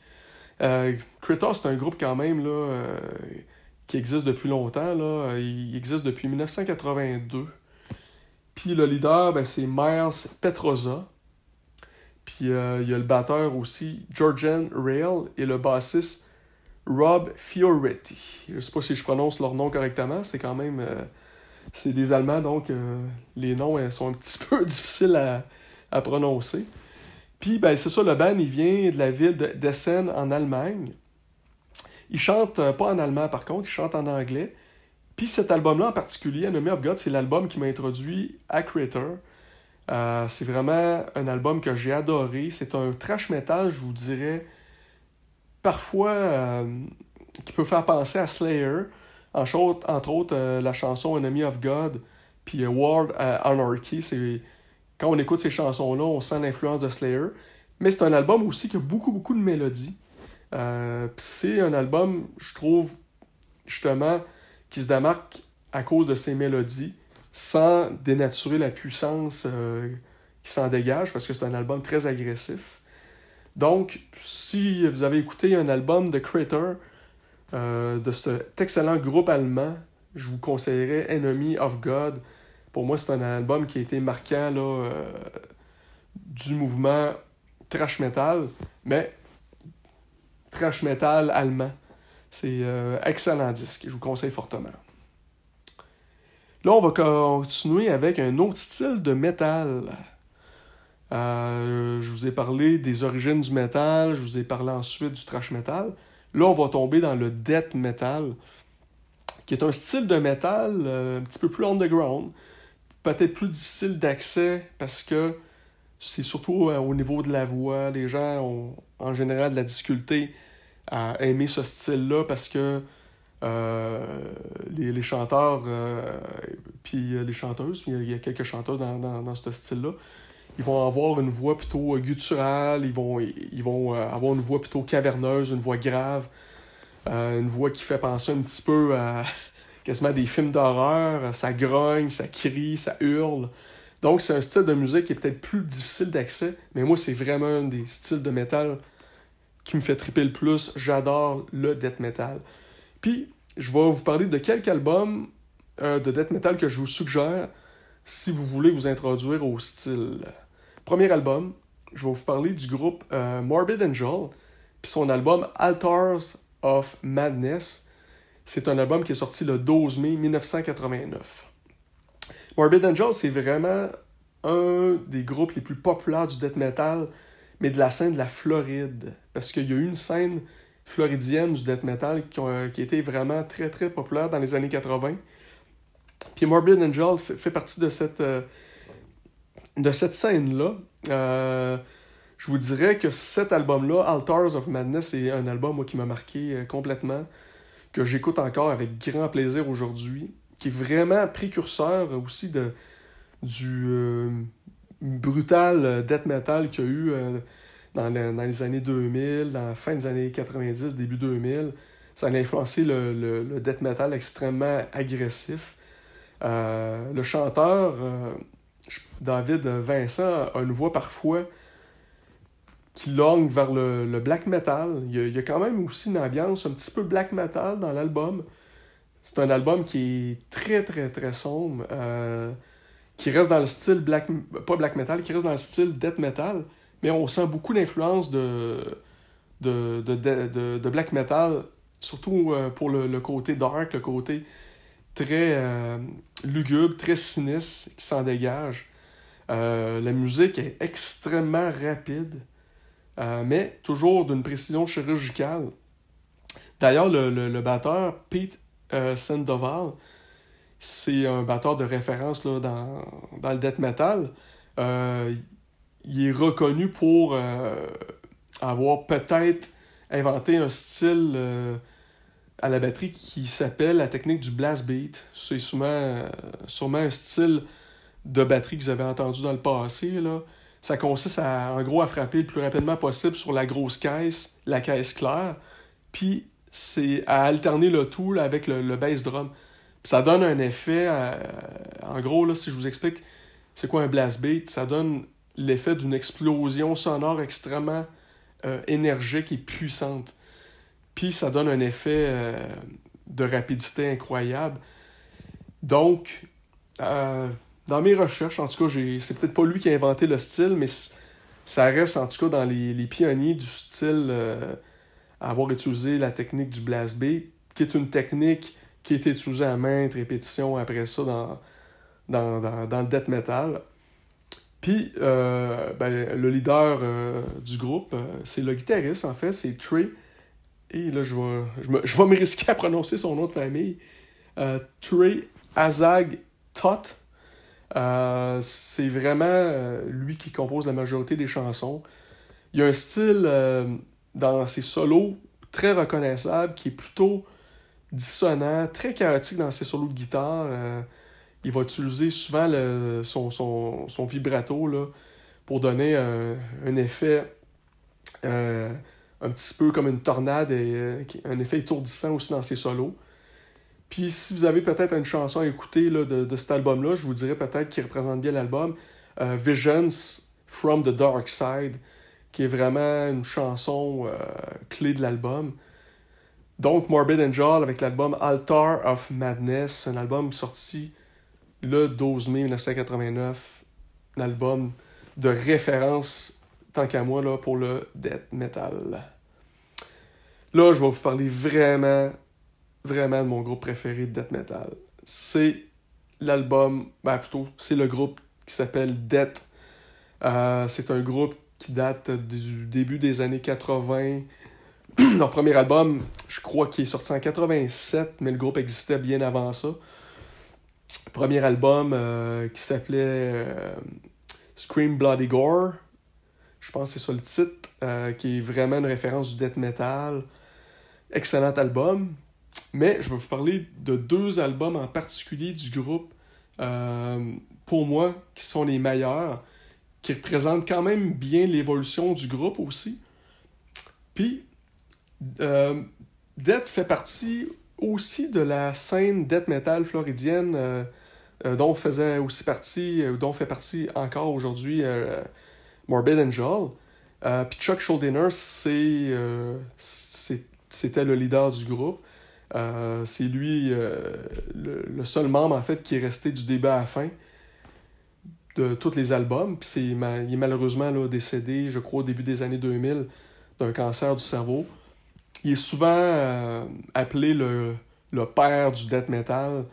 Kretos, c'est un groupe quand même là, qui existe depuis longtemps. Là. Il existe depuis 1982. Puis le leader, ben, c'est Miles Petroza. Puis il y a le batteur aussi, Georgian Rail, et le bassiste Rob Fioretti. Je sais pas si je prononce leur nom correctement, c'est quand même... c'est des Allemands, donc les noms sont un petit peu difficiles à prononcer. Puis, ben, c'est ça, le band, il vient de la ville d'Essen, en Allemagne. Il chante pas en allemand, par contre, il chante en anglais. Puis cet album-là en particulier, Enemy of God, c'est l'album qui m'a introduit à Kreator. C'est vraiment un album que j'ai adoré. C'est un thrash metal, je vous dirais, parfois qui peut faire penser à Slayer. Entre autres, la chanson Enemy of God, puis World Anarchy. Quand on écoute ces chansons-là, on sent l'influence de Slayer. Mais c'est un album aussi qui a beaucoup, beaucoup de mélodies. C'est un album, je trouve, justement, qui se démarque à cause de ses mélodies, sans dénaturer la puissance qui s'en dégage, parce que c'est un album très agressif. Donc, si vous avez écouté un album de Kreator, de cet excellent groupe allemand, je vous conseillerais Enemy of God. Pour moi, c'est un album qui a été marquant là, du mouvement thrash metal, mais thrash metal allemand. C'est excellent disque, je vous conseille fortement. Là, on va continuer avec un autre style de métal. Je vous ai parlé des origines du métal, je vous ai parlé ensuite du thrash metal. Là, on va tomber dans le death metal, qui est un style de métal un petit peu plus underground, peut-être plus difficile d'accès parce que c'est surtout au niveau de la voix. Les gens ont en général de la difficulté à aimer ce style-là parce que les chanteurs puis les chanteuses, il y a quelques chanteurs dans ce style-là, ils vont avoir une voix plutôt gutturale, ils vont avoir une voix plutôt caverneuse, une voix grave, une voix qui fait penser un petit peu à quasiment des films d'horreur, ça grogne, ça crie, ça hurle. Donc c'est un style de musique qui est peut-être plus difficile d'accès, mais moi c'est vraiment un des styles de métal qui me fait triper le plus. J'adore le death metal. Puis, je vais vous parler de quelques albums de death metal que je vous suggère si vous voulez vous introduire au style. Premier album, je vais vous parler du groupe Morbid Angel, puis son album Altars of Madness. C'est un album qui est sorti le 12 mai 1989. Morbid Angel, c'est vraiment un des groupes les plus populaires du death metal, mais de la scène de la Floride. Parce qu'il y a eu une scène floridienne du death metal qui a été vraiment très très populaire dans les années 80. Puis Morbid Angel fait partie de cette scène-là. Je vous dirais que cet album-là, Altars of Madness, c'est un album moi, qui m'a marqué complètement, que j'écoute encore avec grand plaisir aujourd'hui, qui est vraiment précurseur aussi du brutal death metal qu'il y a eu dans les années 2000, dans la fin des années 90, début 2000. Ça a influencé le death metal extrêmement agressif. Le chanteur, David Vincent, a une voix parfois qui longue vers le black metal. Il y a quand même aussi une ambiance un petit peu black metal dans l'album. C'est un album qui est très très très sombre, qui reste dans le style pas black metal, qui reste dans le style death metal, mais on sent beaucoup d'influence de black metal, surtout pour le côté dark, le côté très lugubre, très sinistre qui s'en dégage. La musique est extrêmement rapide, mais toujours d'une précision chirurgicale. D'ailleurs, le batteur, Pete Sandoval, c'est un batteur de référence là, dans le death metal. Il est reconnu pour avoir peut-être inventé un style à la batterie qui s'appelle la technique du blast beat. C'est sûrement un style de batterie que vous avez entendu dans le passé. Là. Ça consiste en gros à frapper le plus rapidement possible sur la grosse caisse, la caisse claire, puis c'est à alterner le tout là, avec le bass drum. Puis ça donne un effet, en gros, là, si je vous explique c'est quoi un blast beat, ça donne l'effet d'une explosion sonore extrêmement énergique et puissante. Puis ça donne un effet de rapidité incroyable. Donc, dans mes recherches, en tout cas, c'est peut-être pas lui qui a inventé le style, mais ça reste en tout cas dans les pionniers du style à avoir utilisé la technique du blast beat, qui est une technique qui a été utilisée à maintes répétitions après ça dans le death metal. Puis, le leader du groupe, c'est le guitariste, en fait, c'est Trey. Et là, je vais me risquer à prononcer son nom de famille. Trey Azag Tot. C'est vraiment lui qui compose la majorité des chansons. Il y a un style dans ses solos très reconnaissable, qui est plutôt dissonant, très chaotique dans ses solos de guitare. Il va utiliser souvent son vibrato là, pour donner un effet un petit peu comme une tornade et un effet étourdissant aussi dans ses solos. Puis si vous avez peut-être une chanson à écouter là, de cet album-là, je vous dirais peut-être qu'il représente bien l'album, Visions from the Dark Side, qui est vraiment une chanson clé de l'album. Donc Morbid Angel avec l'album Altar of Madness, un album sorti le 12 mai 1989, un album de référence, tant qu'à moi, là, pour le death metal. Là, je vais vous parler vraiment de mon groupe préféré de death metal. C'est l'album, c'est le groupe qui s'appelle Death. C'est un groupe qui date du début des années 80. Leur premier album, je crois qu'il est sorti en 87, mais le groupe existait bien avant ça. Premier album qui s'appelait Scream Bloody Gore. Je pense que c'est ça le titre, qui est vraiment une référence du death metal. Excellent album. Mais je vais vous parler de 2 albums en particulier du groupe, pour moi, qui sont les meilleurs, qui représentent quand même bien l'évolution du groupe aussi. Puis, Death fait partie aussi de la scène death metal floridienne, dont fait partie encore aujourd'hui Morbid Angel. Puis Chuck Schuldiner, c'était le leader du groupe. C'est lui le seul membre en fait qui est resté du début à la fin de tous les albums. Puis il est malheureusement là, décédé, je crois, au début des années 2000 d'un cancer du cerveau. Il est souvent appelé le père du death metal.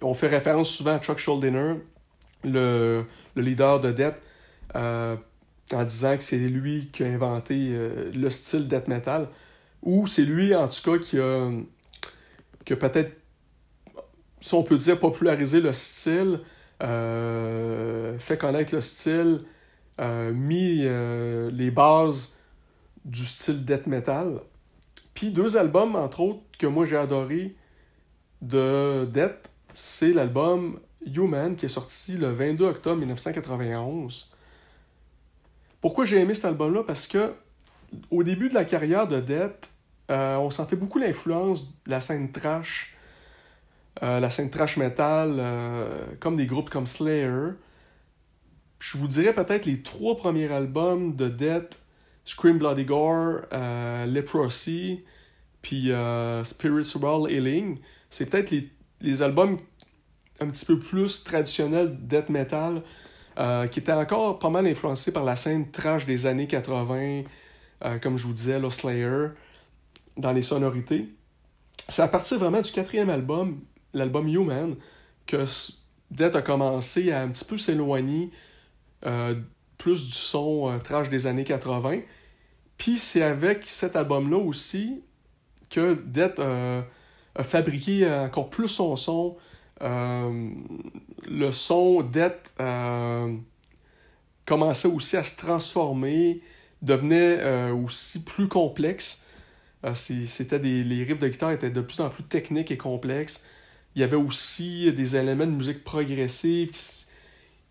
On fait référence souvent à Chuck Schuldiner, le leader de Death, en disant que c'est lui qui a inventé le style death metal, ou c'est lui, en tout cas, qui a peut-être, si on peut dire, popularisé le style, fait connaître le style, mis les bases du style death metal. Puis 2 albums, entre autres, que moi j'ai adoré de Death, c'est l'album Human, qui est sorti le 22 octobre 1991. Pourquoi j'ai aimé cet album-là? Parce que au début de la carrière de Death, on sentait beaucoup l'influence de la scène trash metal, comme des groupes comme Slayer. Je vous dirais peut-être les 3 premiers albums de Death, Scream Bloody Gore, Leprosy, puis Spiritual Healing. C'est peut-être les albums un petit peu plus traditionnels de death metal, qui étaient encore pas mal influencés par la scène trash des années 80, comme je vous disais, là, Slayer, dans les sonorités. C'est à partir vraiment du 4e album, l'album Human, que Death a commencé à un petit peu s'éloigner plus du son trash des années 80. Puis c'est avec cet album-là aussi que Death a fabriqué encore plus son son. Le son Death commençait aussi à se transformer, devenait aussi plus complexe. Les riffs de guitare étaient de plus en plus techniques et complexes. Il y avait aussi des éléments de musique progressive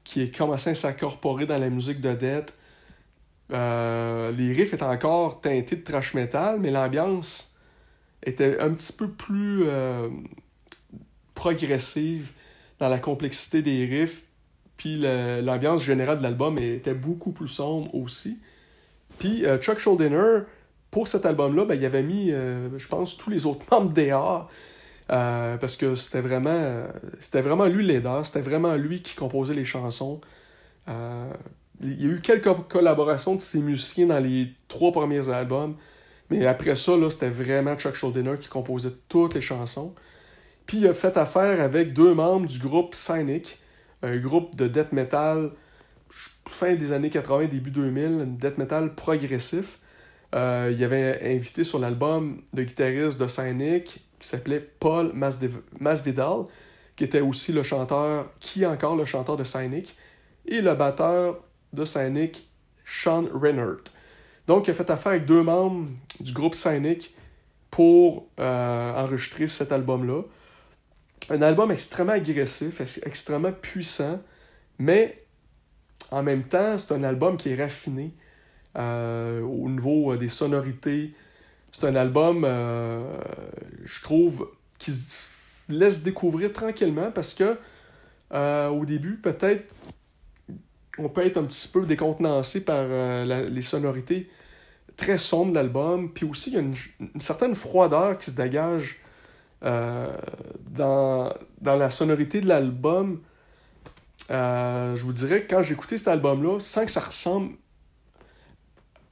qui commençaient à s'incorporer dans la musique de Death. Les riffs étaient encore teintés de thrash metal, mais l'ambiance était un petit peu plus progressive dans la complexité des riffs. Puis l'ambiance générale de l'album était beaucoup plus sombre aussi. Puis Chuck Schuldiner, pour cet album-là, ben, il avait mis, je pense, tous les autres membres dehors. Parce que c'était vraiment lui le leader, c'était vraiment lui qui composait les chansons. Il y a eu quelques collaborations de ces musiciens dans les 3 premiers albums, mais après ça, là, c'était vraiment Chuck Schuldiner qui composait toutes les chansons. Puis il a fait affaire avec 2 membres du groupe Cynic, un groupe de death metal fin des années 80, début 2000, un death metal progressif. Il avait invité sur l'album le guitariste de Cynic, qui s'appelait Paul Masvidal, qui était aussi le chanteur, qui est encore le chanteur de Cynic, et le batteur de Cynic, Sean Reinert. Donc, il a fait affaire avec 2 membres du groupe Cynic pour enregistrer cet album-là. Un album extrêmement agressif, extrêmement puissant, mais en même temps, c'est un album qui est raffiné au niveau des sonorités. C'est un album, je trouve, qui se laisse découvrir tranquillement parce que au début, peut-être, on peut être un petit peu décontenancé par les sonorités très sombres de l'album. Puis aussi, il y a une certaine froideur qui se dégage dans la sonorité de l'album. Je vous dirais que quand j'ai écouté cet album-là, sans que ça ressemble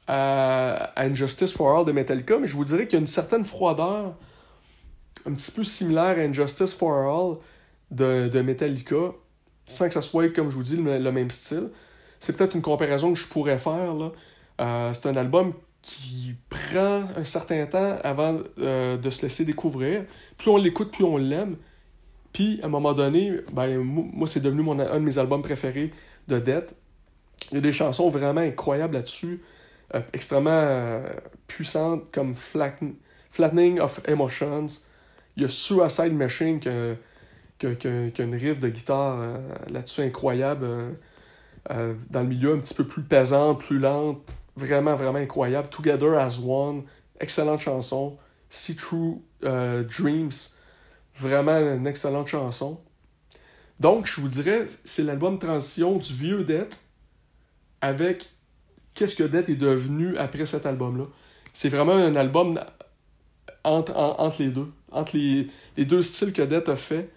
à Injustice for All de Metallica, mais je vous dirais qu'il y a une certaine froideur un petit peu similaire à Injustice for All de Metallica, sans que ça soit, comme je vous dis, le même style. C'est peut-être une comparaison que je pourrais faire, là. C'est un album qui prend un certain temps avant de se laisser découvrir. Plus on l'écoute, plus on l'aime. Puis, à un moment donné, ben, moi, c'est devenu un de mes albums préférés de Death. Il y a des chansons vraiment incroyables là-dessus, extrêmement puissantes, comme Flattening of Emotions. Il y a Suicide Machine qui a une riff de guitare là-dessus incroyable, dans le milieu un petit peu plus pesante, plus lente, vraiment, vraiment incroyable. Together as One, excellente chanson. See Through Dreams, vraiment une excellente chanson. Donc, je vous dirais, c'est l'album transition du vieux Death avec qu'est-ce que Death est devenu après cet album-là. C'est vraiment un album entre les deux. Entre les 2 styles que Death a fait.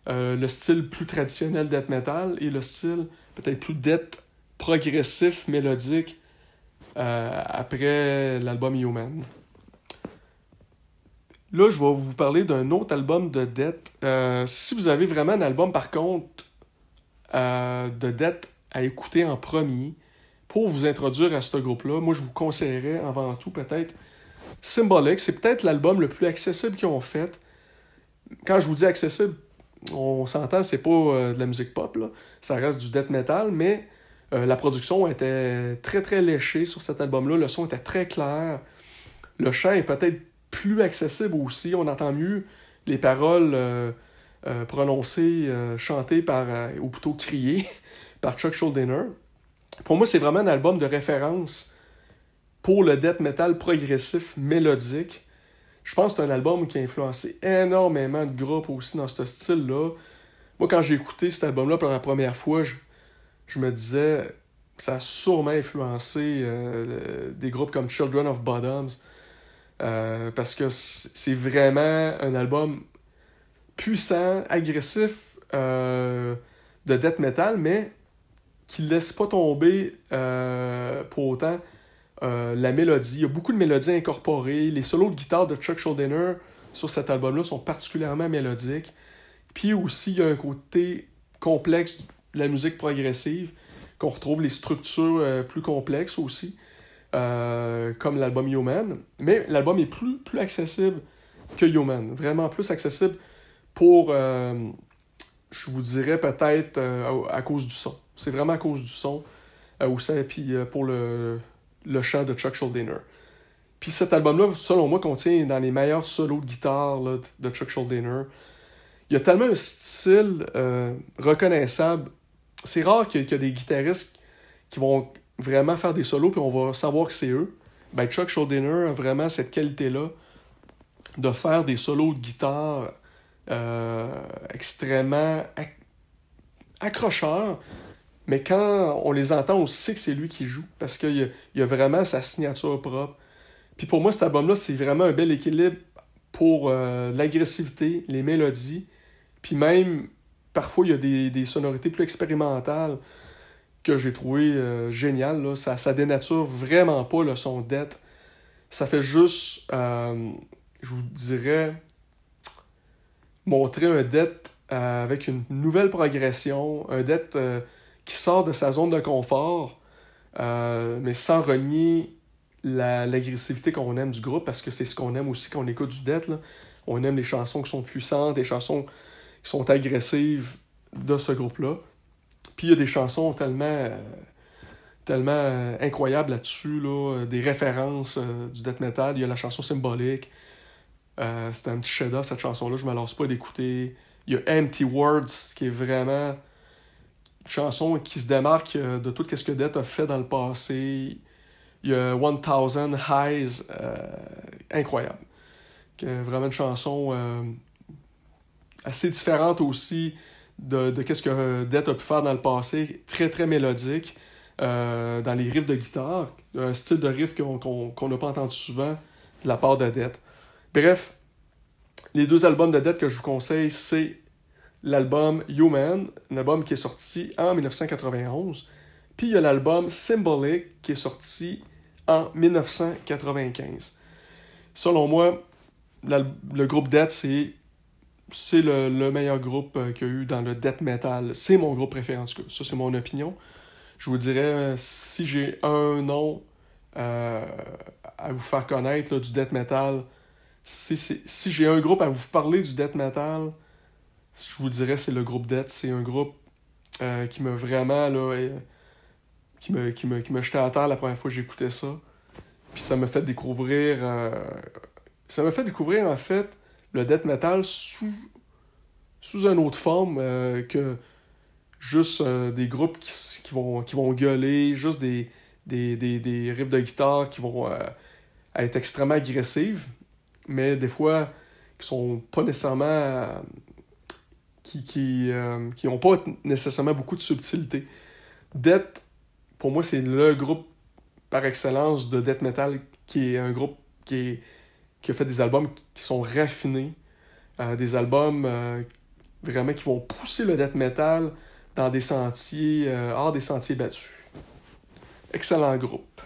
Le style plus traditionnel Death Metal et le style peut-être plus Death progressif, mélodique après l'album Human. Là, je vais vous parler d'un autre album de Death. Si vous avez vraiment un album, par contre, de Death à écouter en premier, pour vous introduire à ce groupe-là, moi, je vous conseillerais avant tout peut-être Symbolic. C'est peut-être l'album le plus accessible qu'ils ont fait. Quand je vous dis accessible, on s'entend, c'est pas de la musique pop, là. Ça reste du death metal, mais la production était très, très léchée sur cet album-là. Le son était très clair. Le chant est peut-être plus accessible aussi. On entend mieux les paroles prononcées, chantées ou plutôt criées par Chuck Schuldiner. Pour moi, c'est vraiment un album de référence pour le death metal progressif, mélodique. Je pense que c'est un album qui a influencé énormément de groupes aussi dans ce style-là. Moi, quand j'ai écouté cet album-là pour la première fois, je me disais que ça a sûrement influencé des groupes comme Children of Bottoms. Parce que c'est vraiment un album puissant, agressif, de death metal, mais qui ne laisse pas tomber pour autant la mélodie. Il y a beaucoup de mélodies incorporées. Les solos de guitare de Chuck Schuldiner sur cet album-là sont particulièrement mélodiques. Puis aussi, il y a un côté complexe de la musique progressive, qu'on retrouve les structures plus complexes aussi, comme l'album Human. Mais l'album est plus accessible que Human. Vraiment plus accessible pour, je vous dirais peut-être, à cause du son. C'est vraiment à cause du son aussi, puis pour le chant de Chuck Schuldiner. Puis cet album-là, selon moi, contient dans les meilleurs solos de guitare là, de Chuck Schuldiner. Il y a tellement un style reconnaissable. C'est rare qu'il y a des guitaristes qui vont vraiment faire des solos puis on va savoir que c'est eux. Ben, Chuck Schuldiner a vraiment cette qualité-là de faire des solos de guitare extrêmement accrocheurs. Mais quand on les entend, on sait que c'est lui qui joue parce qu'il y a vraiment sa signature propre. Puis pour moi, cet album-là, c'est vraiment un bel équilibre pour l'agressivité, les mélodies, puis même, parfois, il y a des sonorités plus expérimentales que j'ai trouvé géniales. Là. Ça dénature vraiment pas le son Death. Ça fait juste, je vous dirais, montrer un Death avec une nouvelle progression, un Death qui sort de sa zone de confort, mais sans renier l'agressivité qu'on aime du groupe, parce que c'est ce qu'on aime aussi quand on écoute du Death. Là. On aime les chansons qui sont puissantes, les chansons qui sont agressives de ce groupe-là. Puis il y a des chansons tellement incroyables là-dessus, là, des références du death metal. Il y a la chanson Symbolic. C'était un petit chef-d'œuvre, cette chanson-là, je me lasse pas d'écouter. Il y a Empty Words, qui est vraiment une chanson qui se démarque de tout ce que Death a fait dans le passé. Il y a 1000 Highs, incroyable. Vraiment une chanson assez différente aussi de qu'est-ce que Death a pu faire dans le passé. Très, très mélodique. Dans les riffs de guitare. Un style de riff qu'on n'a pas entendu souvent de la part de Death. Bref, les deux albums de Death que je vous conseille, c'est l'album Human, un album qui est sorti en 1991. Puis il y a l'album Symbolic qui est sorti en 1995. Selon moi, le groupe Death, c'est le meilleur groupe qu'il y a eu dans le death metal. C'est mon groupe préféré en tout cas. Ça, c'est mon opinion. Je vous dirais, si j'ai un nom à vous faire connaître là, du death metal, si j'ai un groupe à vous parler du death metal, je vous dirais c'est le groupe Death. C'est un groupe qui m'a vraiment là, qui m'a jeté à terre la première fois que j'écoutais ça. Puis ça m'a fait découvrir en fait le death metal sous une autre forme que juste des groupes qui vont gueuler, juste des riffs de guitare qui vont être extrêmement agressives, mais des fois qui sont pas nécessairement qui ont pas nécessairement beaucoup de subtilité. Death, pour moi, c'est le groupe par excellence de death metal qui est un groupe qui a fait des albums qui sont raffinés, des albums vraiment qui vont pousser le death metal dans des sentiers, hors des sentiers battus. Excellent groupe.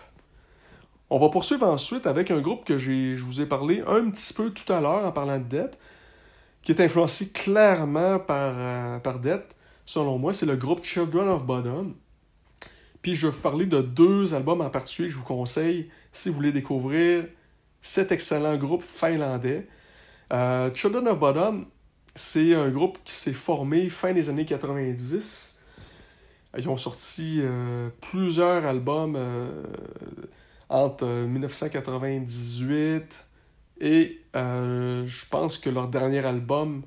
On va poursuivre ensuite avec un groupe que je vous ai parlé un petit peu tout à l'heure en parlant de Death, qui est influencé clairement par Death. Selon moi, c'est le groupe Children of Bodom. Puis je vais vous parler de deux albums en particulier que je vous conseille si vous voulez découvrir cet excellent groupe finlandais. Children of Bodom, c'est un groupe qui s'est formé fin des années 90. Ils ont sorti plusieurs albums entre 1998 et je pense que leur dernier album,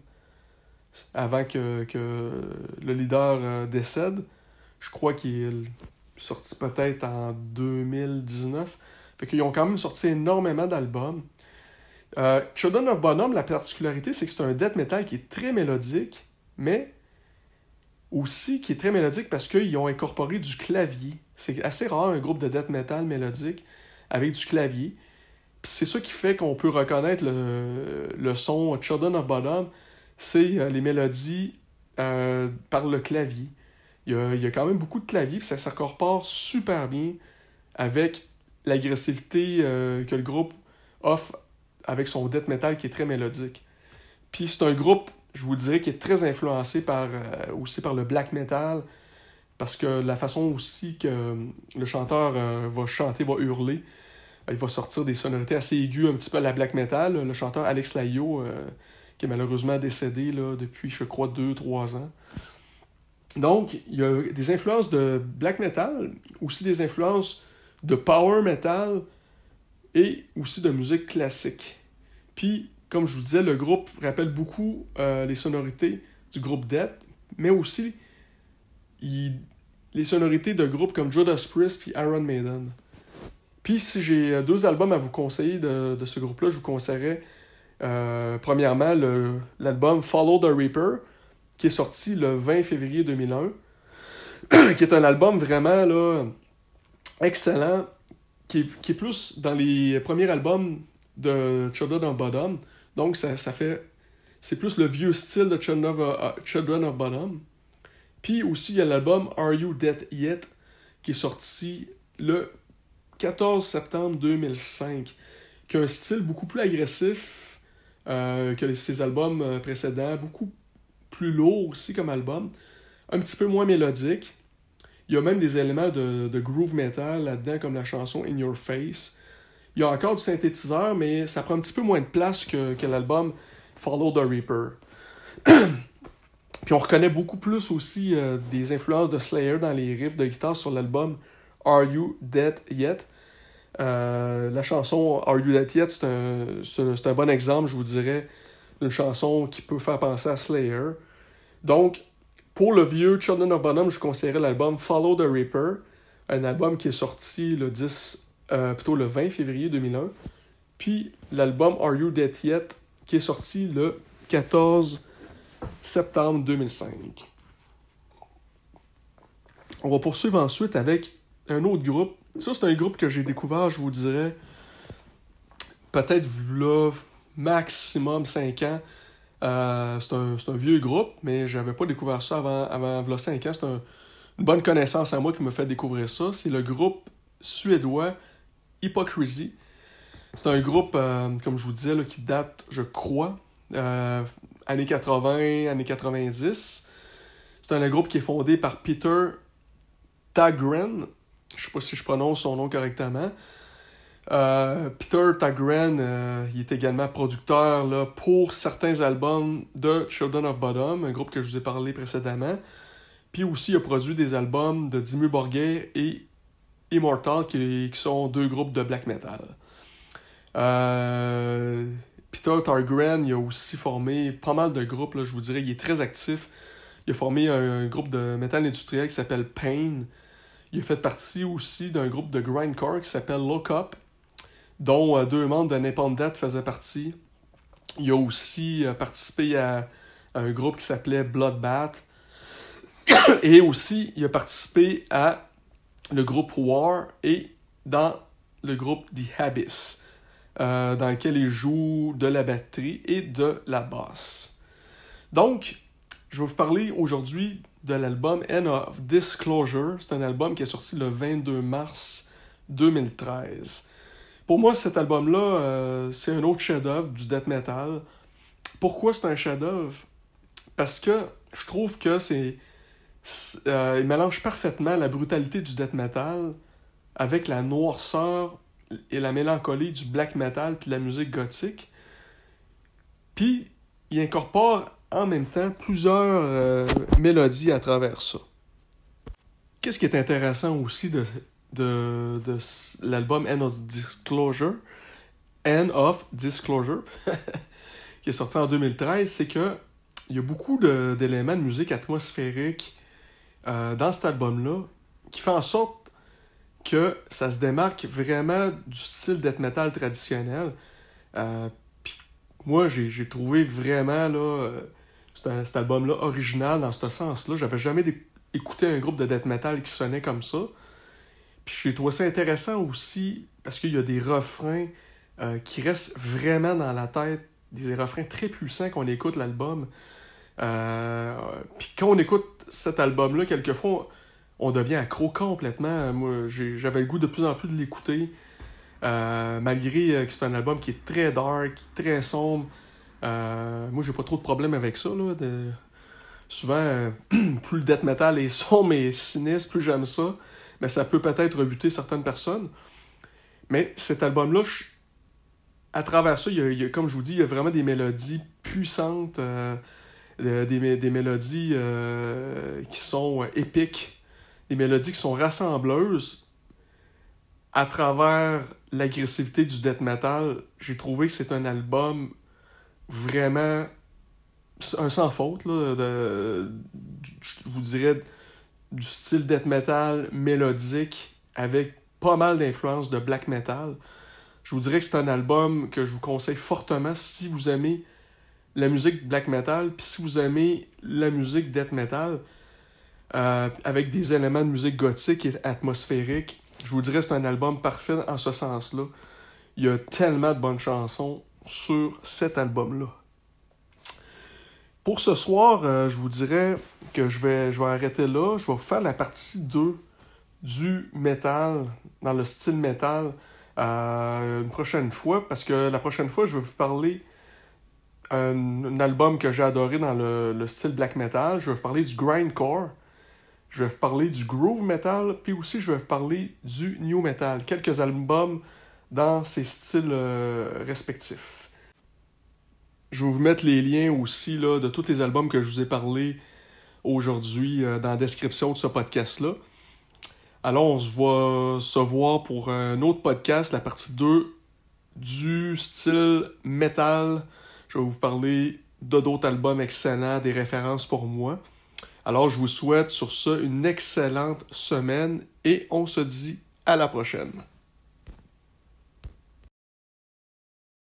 avant que le leader décède, je crois qu'il est sorti peut-être en 2019. Fait qu'ils ont quand même sorti énormément d'albums. Children of Bodom, la particularité, c'est que c'est un death metal qui est très mélodique, mais aussi qui est très mélodique parce qu'ils ont incorporé du clavier. C'est assez rare un groupe de death metal mélodique avec du clavier. Puis c'est ça qui fait qu'on peut reconnaître le son Children of Bodom, c'est les mélodies par le clavier. Il y a quand même beaucoup de clavier, puis ça s'incorpore super bien avec l'agressivité que le groupe offre avec son death metal qui est très mélodique. Puis c'est un groupe, je vous dirais, qui est très influencé aussi par le black metal, parce que la façon aussi que le chanteur va chanter, va hurler, il va sortir des sonorités assez aiguës, un petit peu à la black metal. Le chanteur Alex Laiho, qui est malheureusement décédé là, depuis, je crois, 2-3 ans. Donc, il y a des influences de black metal, aussi des influences de power metal et aussi de musique classique. Puis, comme je vous disais, le groupe rappelle beaucoup les sonorités du groupe Death, mais aussi les sonorités de groupes comme Judas Priest puis Iron Maiden. Puis, si j'ai deux albums à vous conseiller de ce groupe-là, je vous conseillerais premièrement l'album Follow the Reaper, qui est sorti le 20 février 2001, qui est un album vraiment là, excellent, qui est plus dans les premiers albums de Children of Bodom. Donc, c'est plus le vieux style de Children of Bodom. Puis aussi, il y a l'album Are You Dead Yet, qui est sorti le 14 septembre 2005, qui a un style beaucoup plus agressif que ses albums précédents, beaucoup plus lourd aussi comme album, un petit peu moins mélodique. Il y a même des éléments de groove metal là-dedans, comme la chanson In Your Face. Il y a encore du synthétiseur, mais ça prend un petit peu moins de place que l'album Follow the Reaper. Puis on reconnaît beaucoup plus aussi des influences de Slayer dans les riffs de guitare sur l'album Are You Dead Yet? La chanson Are You Dead Yet, c'est un bon exemple, je vous dirais, d'une chanson qui peut faire penser à Slayer. Donc, pour le vieux Children of Bodom, je conseillerais l'album Follow the Reaper, un album qui est sorti le 20 février 2001. Puis l'album Are You Dead Yet, qui est sorti le 14 septembre 2005. On va poursuivre ensuite avec un autre groupe. Ça, c'est un groupe que j'ai découvert, je vous dirais, peut-être là, maximum 5 ans. C'est un vieux groupe, mais j'avais pas découvert ça avant là, 5 ans. C'est une bonne connaissance à moi qui m'a fait découvrir ça. C'est le groupe suédois Hypocrisy. C'est un groupe, comme je vous disais, là, qui date, je crois, années 80, années 90. C'est un groupe qui est fondé par Peter Tägtgren. Je sais pas si je prononce son nom correctement. Peter Tägtgren, il est également producteur là, pour certains albums de Children of Bodom, un groupe que je vous ai parlé précédemment. Puis aussi, il a produit des albums de Dimmu Borgir et Immortal, qui sont 2 groupes de black metal. Peter Tägtgren, il a aussi formé pas mal de groupes, là, je vous dirais, il est très actif. Il a formé un groupe de metal industriel qui s'appelle Pain. Il a fait partie aussi d'un groupe de grindcore qui s'appelle Look Up, dont 2 membres de Napalm Death faisaient partie. Il a aussi participé à un groupe qui s'appelait Bloodbath. Et aussi, il a participé à le groupe War et dans le groupe The Abyss, dans lequel il joue de la batterie et de la basse. Donc, je vais vous parler aujourd'hui de l'album End of Disclosure. C'est un album qui est sorti le 22 mars 2013. Pour moi, cet album-là, c'est un autre chef-d'œuvre du death metal. Pourquoi c'est un chef-d'œuvre? Parce que je trouve que il mélange parfaitement la brutalité du death metal avec la noirceur et la mélancolie du black metal puis de la musique gothique. Puis, il incorpore en même temps plusieurs mélodies à travers ça. Qu'est-ce qui est intéressant aussi de l'album End of Disclosure, qui est sorti en 2013, c'est que il y a beaucoup d'éléments de musique atmosphérique dans cet album-là qui fait en sorte que ça se démarque vraiment du style death metal traditionnel. Puis moi, j'ai trouvé vraiment là, cet album-là original dans ce sens-là. J'avais jamais écouté un groupe de death metal qui sonnait comme ça. Puis j'ai trouvé ça intéressant aussi parce qu'il y a des refrains qui restent vraiment dans la tête, des refrains très puissants quand on écoute l'album. Puis quand on écoute cet album-là, quelquefois, on devient accro complètement. Moi, j'avais le goût de plus en plus de l'écouter, malgré que c'est un album qui est très dark, très sombre. Moi, j'ai pas trop de problème avec ça. Là, souvent, plus le death metal est sombre et sinistre, plus j'aime ça. Mais ça peut peut-être rebuter certaines personnes. Mais cet album-là, à travers ça, comme je vous dis, il y a vraiment des mélodies puissantes, des mélodies qui sont épiques, des mélodies qui sont rassembleuses. À travers l'agressivité du death metal, j'ai trouvé que c'est un album vraiment un sans faute, là, je vous dirais, du style death metal mélodique avec pas mal d'influences de black metal. Je vous dirais que c'est un album que je vous conseille fortement si vous aimez la musique black metal, puis si vous aimez la musique death metal, avec des éléments de musique gothique et atmosphérique. Je vous dirais que c'est un album parfait en ce sens-là. Il y a tellement de bonnes chansons sur cet album-là. Pour ce soir, je vous dirais que je vais arrêter là. Je vais vous faire la partie 2 du métal, dans le style métal, une prochaine fois, parce que la prochaine fois, je vais vous parler un album que j'ai adoré dans le style black metal. Je vais vous parler du grindcore. Je vais vous parler du groove metal, puis aussi je vais vous parler du new metal. Quelques albums dans ces styles respectifs. Je vais vous mettre les liens aussi là, de tous les albums que je vous ai parlé aujourd'hui dans la description de ce podcast-là. Alors, on va se voir pour un autre podcast, la partie 2 du style metal. Je vais vous parler d'autres albums excellents, des références pour moi. Alors, je vous souhaite sur ça une excellente semaine et on se dit à la prochaine.